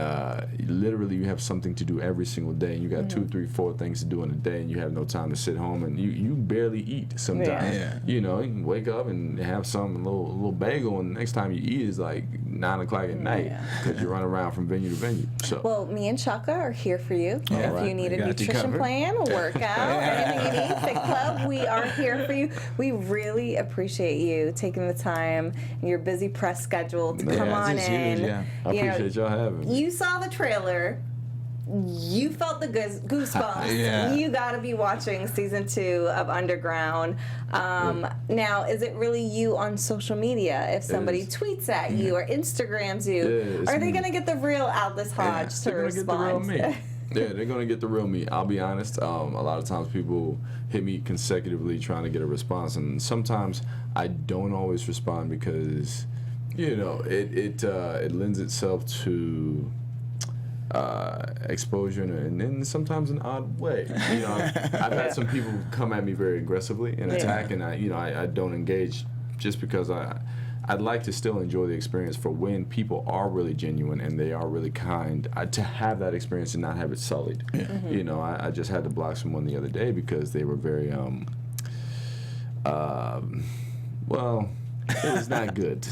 Speaker 4: literally, you have something to do every single day. And you got 2, 3, 4 things to do in a day, and you have no time to sit home. And you barely eat sometimes.
Speaker 1: Yeah.
Speaker 4: You can wake up and have a little bagel, and the next time you eat is like 9 o'clock at night because you run around from venue to venue. So.
Speaker 3: Well, me and Shaka are here for you.
Speaker 1: Yeah.
Speaker 3: If you need a
Speaker 1: We got you
Speaker 3: nutrition
Speaker 1: covered.
Speaker 3: plan, a workout, anything you need, Fit Club, we are here for you. We really appreciate you taking the time in your busy press schedule to come on
Speaker 1: it's
Speaker 3: in.
Speaker 1: huge, yeah.
Speaker 4: I appreciate y'all having me.
Speaker 3: You saw the trailer. You felt the goosebumps.
Speaker 1: Yeah.
Speaker 3: You got to be watching season 2 of Underground. Now, is it really you on social media? If somebody
Speaker 4: is.
Speaker 3: tweets at you or Instagrams you,
Speaker 4: it's
Speaker 3: are they
Speaker 4: me.
Speaker 3: going to get the real Aldis Hodge to
Speaker 4: They're gonna get the real
Speaker 3: respond?
Speaker 4: me. Yeah, they're gonna get the real me. I'll be honest. A lot of times people hit me consecutively trying to get a response, and sometimes I don't always respond because, it lends itself to exposure and then sometimes an odd way. I've had some people come at me very aggressively and attack, and I don't engage just because I'd like to still enjoy the experience for when people are really genuine and they are really kind, to have that experience and not have it sullied. Yeah. I just had to block someone the other day because they were very, well, it was not good.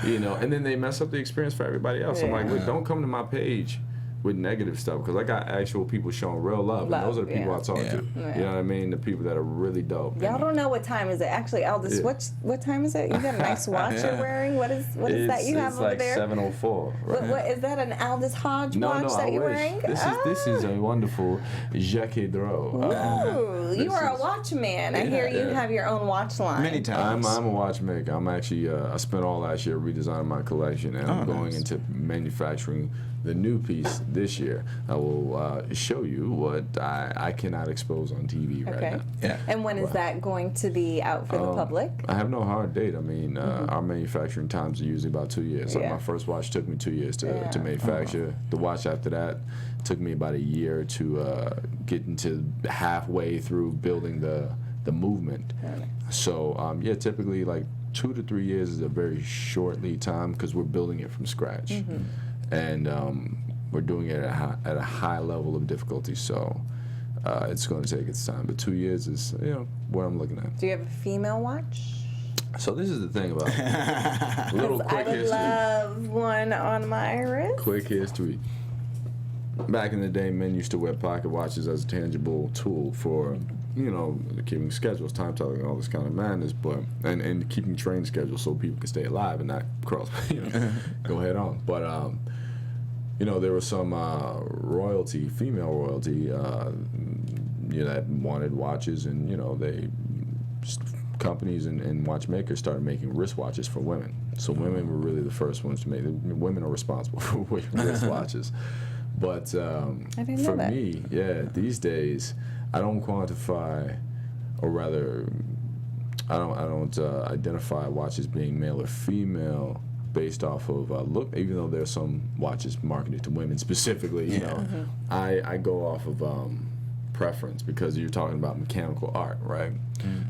Speaker 4: And then they mess up the experience for everybody else. I'm like, look, don't come to my page with negative stuff because I got actual people showing real love, and those are the people I talk to.
Speaker 3: Yeah.
Speaker 4: You know what I mean? The people that are really dope.
Speaker 3: Y'all don't know what time is it. Actually, Aldis, what time is it? You got a nice watch you're wearing. What is that you have over there?
Speaker 4: It's like 7:04. Right?
Speaker 3: What is that? An Aldis Hodge watch that you're wearing?
Speaker 4: This is a wonderful Jacques Dro.
Speaker 3: Ooh, you are a watchman. I hear you have your own watch line.
Speaker 1: Many times.
Speaker 4: I'm a watchmaker. I'm actually I spent all last year redesigning my collection, and I'm going into manufacturing the new piece this year. I will show you what I cannot expose on TV right now.
Speaker 1: Yeah.
Speaker 3: And when is that going to be out for the public?
Speaker 4: I have no hard date. I mean, our manufacturing times are usually about 2 years. So my first watch took me 2 years to manufacture. The watch after that took me about a year to get into halfway through building the movement. So typically like 2 to 3 years is a very short lead time because we're building it from scratch. And we're doing it at a high level of difficulty, so it's going to take its time. But 2 years is, what I'm looking at.
Speaker 3: Do you have a female watch?
Speaker 4: So this is the thing about little quick
Speaker 3: I would
Speaker 4: history.
Speaker 3: love one on my wrist.
Speaker 4: Quick history. Back in the day, men used to wear pocket watches as a tangible tool for, keeping schedules, time telling, all this kind of madness, but and keeping train schedules so people can stay alive and not cross, go head on. But there was some royalty, female royalty, that wanted watches, and companies and watchmakers started making wristwatches for women. So women were really the first ones to make. Women are responsible for wristwatches. But for me, these days, I don't quantify, or rather, I don't identify watches being male or female based off of look. Even though there's some watches marketed to women specifically, I go off of preference because you're talking about mechanical art, right?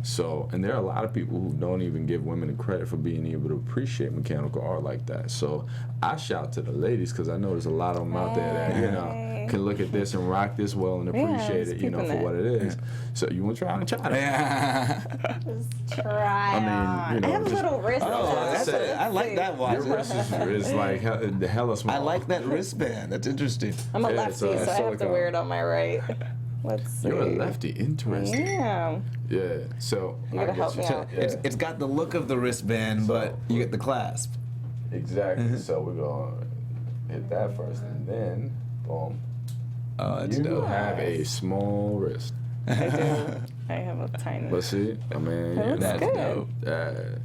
Speaker 4: So, and there are a lot of people who don't even give women the credit for being able to appreciate mechanical art like that. So I shout to the ladies because I know there's a lot of them out there that, can look at this and rock this well and appreciate it, for what it is. So you want to try it?
Speaker 3: Just try I have a little wrist.
Speaker 1: I like that watch.
Speaker 4: Your wrist is like the hella small.
Speaker 1: I like that wristband. That's interesting.
Speaker 3: I'm a lefty, so I have to wear it on my right. Let's see.
Speaker 4: You're a lefty. Interesting.
Speaker 3: Yeah.
Speaker 4: Yeah. So
Speaker 3: You gotta help me out.
Speaker 1: It's got the look of the wristband, but you get the clasp.
Speaker 4: Exactly. So we're going. hit that first, and then boom.
Speaker 1: Oh, that's
Speaker 4: you
Speaker 1: dope.
Speaker 4: have a small wrist.
Speaker 3: I do. I have a tiny.
Speaker 4: But see, I mean,
Speaker 3: That looks
Speaker 1: That's
Speaker 3: good.
Speaker 1: dope.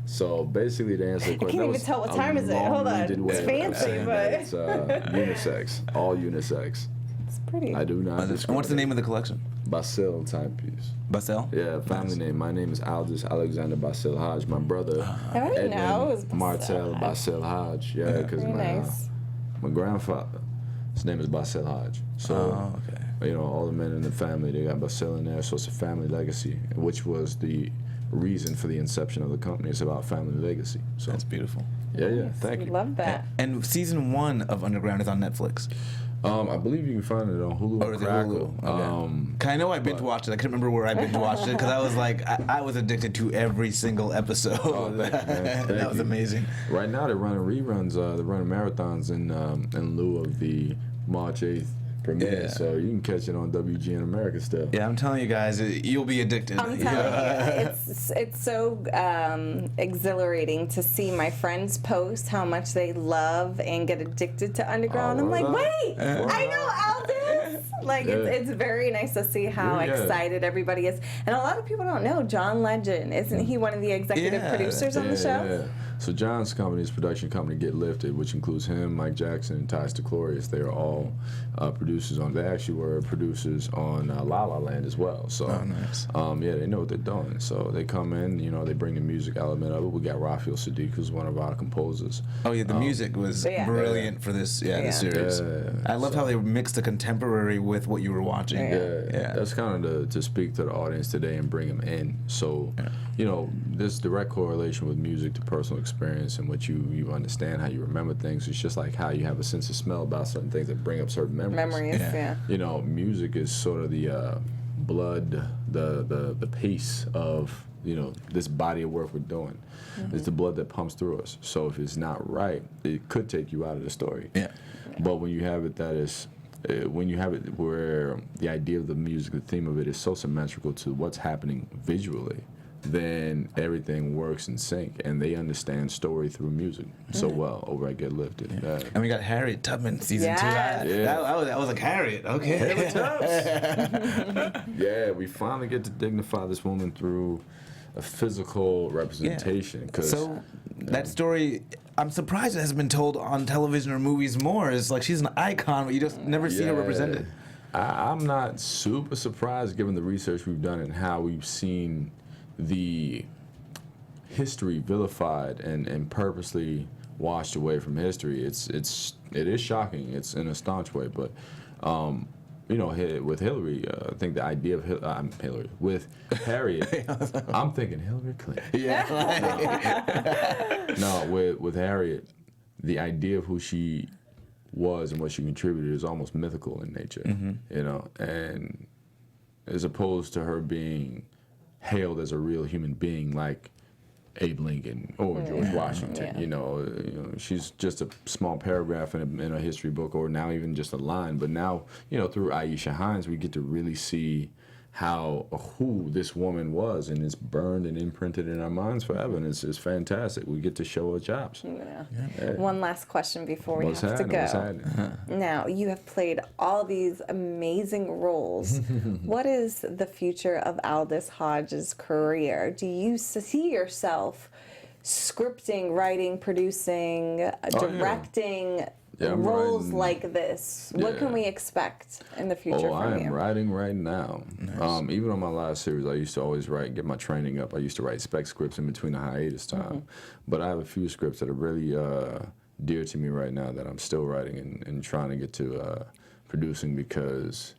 Speaker 4: So basically, to answer the
Speaker 3: I
Speaker 4: question,
Speaker 3: can't even tell what time is it. Hold on. It's fancy, but
Speaker 4: it's unisex, all unisex.
Speaker 3: it's pretty.
Speaker 4: I do not.
Speaker 1: And what's the name of the collection?
Speaker 4: Basil timepiece.
Speaker 1: Basel?
Speaker 4: Yeah, family name. My name is Aldis Alexander Basil Hodge. My brother,
Speaker 3: I didn't know it was
Speaker 4: Edmund Martel Basil Hodge. Yeah, because
Speaker 3: Very nice.
Speaker 4: my grandfather, his name is Basil Hodge. So,
Speaker 1: okay.
Speaker 4: you know, all the men in the family, they got Basil in there. So it's a family legacy, which was the reason for the inception of the company. It's about family legacy. So
Speaker 1: That's beautiful.
Speaker 4: yeah, thank
Speaker 3: We
Speaker 4: you.
Speaker 3: love that.
Speaker 1: And season 1 of Underground is on Netflix.
Speaker 4: I believe you can find it on Hulu.
Speaker 1: Or is it Hulu? Okay. 'Cause I know I binge watched it. I couldn't remember where I binge watched it because I was like, I was addicted to every single episode.
Speaker 4: Oh, thank you, man.
Speaker 1: That
Speaker 4: Thank
Speaker 1: was
Speaker 4: you.
Speaker 1: amazing.
Speaker 4: Right now they're running reruns. They're running marathons in lieu of the March 8th premiere.
Speaker 1: Yeah.
Speaker 4: So you can catch it on WGN America still.
Speaker 1: Yeah, I'm telling you guys, you'll be addicted.
Speaker 3: I'm telling you, it's so exhilarating to see my friends post how much they love and get addicted to Underground. I'm like, wait, I know Aldis. Like, it's very nice to see how excited everybody is. And a lot of people don't know John Legend. Isn't he one of the executive producers on the show?
Speaker 4: Yeah. So John's company, his production company, Get Lifted, which includes him, Mike Jackson, and Ty Sticlorius. They are all producers on. They actually were producers on La La Land as well. So,
Speaker 1: nice.
Speaker 4: Yeah, they know what they're doing. So they come in, you know, they bring the music element of it. We got Rafael Sadiq, who's one of our composers.
Speaker 1: Oh yeah, the music was brilliant for this this series. I love how they mixed the contemporary with what you were watching.
Speaker 4: Yeah. That's kind of to speak to the audience today and bring them in. So, you know, there's direct correlation with music to personal experience and what you understand, how you remember things. It's just like how you have a sense of smell about certain things that bring up certain memories.
Speaker 3: Yeah.
Speaker 4: You know, music is sort of the blood, the pace of, you know, this body of work we're doing. It's the blood that pumps through us. So if it's not right, it could take you out of the story.
Speaker 1: Yeah.
Speaker 4: But when you have it when you have it where the idea of the music, the theme of it is so symmetrical to what's happening visually, then everything works in sync, and they understand story through music so well over at Get Lifted.
Speaker 1: And we got Harriet Tubman season 2.
Speaker 3: Yes.
Speaker 1: I was like, Harriet, okay.
Speaker 4: Harriet Tubbs. Yeah, we finally get to dignify this woman through a physical representation.
Speaker 1: So that story, I'm surprised it hasn't been told on television or movies more. It's like she's an icon, but you just never see her represented.
Speaker 4: I'm not super surprised given the research we've done and how we've seen the history vilified and purposely washed away from history. It is shocking. It's in a staunch way, but you know, with Hillary, I think the idea of Hillary with Harriet, I'm thinking Hillary Clinton. No, with Harriet, the idea of who she was and what she contributed is almost mythical in nature. You know, and as opposed to her being hailed as a real human being like Abe Lincoln or George Washington. You know, she's just a small paragraph in a history book, or now even just a line. But now, you know, through Aisha Hines, we get to really see who this woman was, and it's burned and imprinted in our minds forever, and it's fantastic. We get to show her chops.
Speaker 3: One last question before we have to go. Now, you have played all these amazing roles. What is the future of Aldis Hodge's career? Do you see yourself scripting, writing, producing, directing roles like this? What can we expect in the future from
Speaker 4: I am
Speaker 3: you?
Speaker 4: writing right now. Nice. Even on my last series, I used to always get my training up. I used to write spec scripts in between the hiatus time. But I have a few scripts that are really dear to me right now that I'm still writing and trying to get to producing, because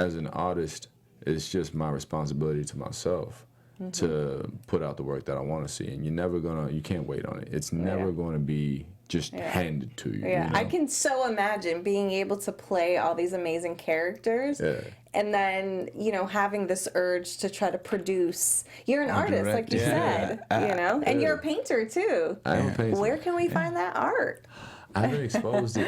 Speaker 4: as an artist, it's just my responsibility to myself to put out the work that I want to see. And you can't wait on it. It's never going to be just handed to you.
Speaker 3: Yeah,
Speaker 4: you know?
Speaker 3: I can so imagine being able to play all these amazing characters, and then, you know, having this urge to try to produce. You're an artist, like you said, you know, and you're a painter too.
Speaker 4: I am a painter.
Speaker 3: Where can we find that art?
Speaker 4: I haven't exposed it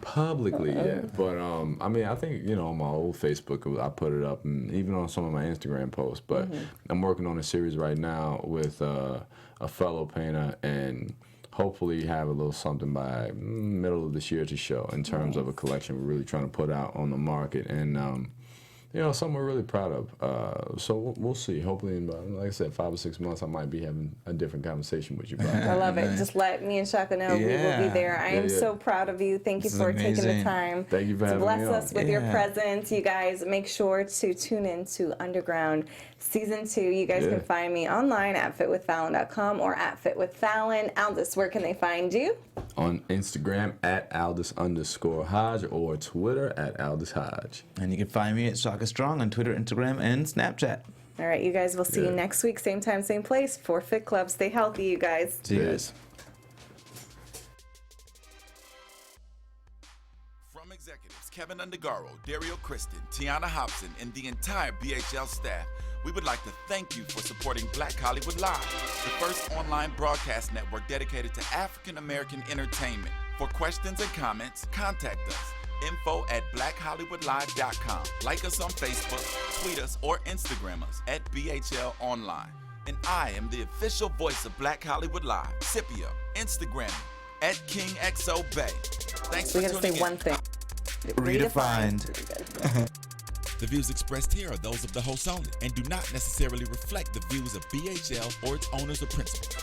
Speaker 4: publicly yet, but I mean, I think, you know, on my old Facebook, I put it up, and even on some of my Instagram posts. But I'm working on a series right now with a fellow painter, and hopefully have a little something by middle of this year to show in terms of a collection we're really trying to put out on the market, and something we're really proud of. So we'll see. Hopefully in about, like I said, 5 or 6 months, I might be having a different conversation with you about it.
Speaker 3: I love it. Just let me and Shaka know. We will be there. I am so proud of you. Thank you for taking the time
Speaker 4: Thank you for
Speaker 3: to
Speaker 4: having me
Speaker 3: bless us
Speaker 4: on.
Speaker 3: with your presence. You guys, make sure to tune in to Underground Season 2. You guys can find me online at fitwithfallon.com or at fitwithfallon. Aldis, where can they find you?
Speaker 4: On Instagram at Aldis_Hodge or Twitter at Aldis Hodge.
Speaker 1: And you can find me at Shaka Strong on Twitter, Instagram, and Snapchat.
Speaker 3: All right, you guys, we'll see you next week. Same time, same place for Fit Club. Stay healthy, you guys.
Speaker 1: Cheers.
Speaker 2: From executives Keven Undergaro, Dario Kristen, Tiana Hobson, and the entire BHL staff, we would like to thank you for supporting Black Hollywood Live, the first online broadcast network dedicated to African American entertainment. For questions and comments, contact us. info@blackhollywoodlive.com. Like us on Facebook, tweet us, or Instagram us at BHL Online. And I am the official voice of Black Hollywood Live, Scipio. Instagram me at KingXOBay. Thanks for tuning in.
Speaker 3: We gotta say one thing.
Speaker 1: Redefined.
Speaker 2: The views expressed here are those of the host only and do not necessarily reflect the views of BHL or its owners or principals.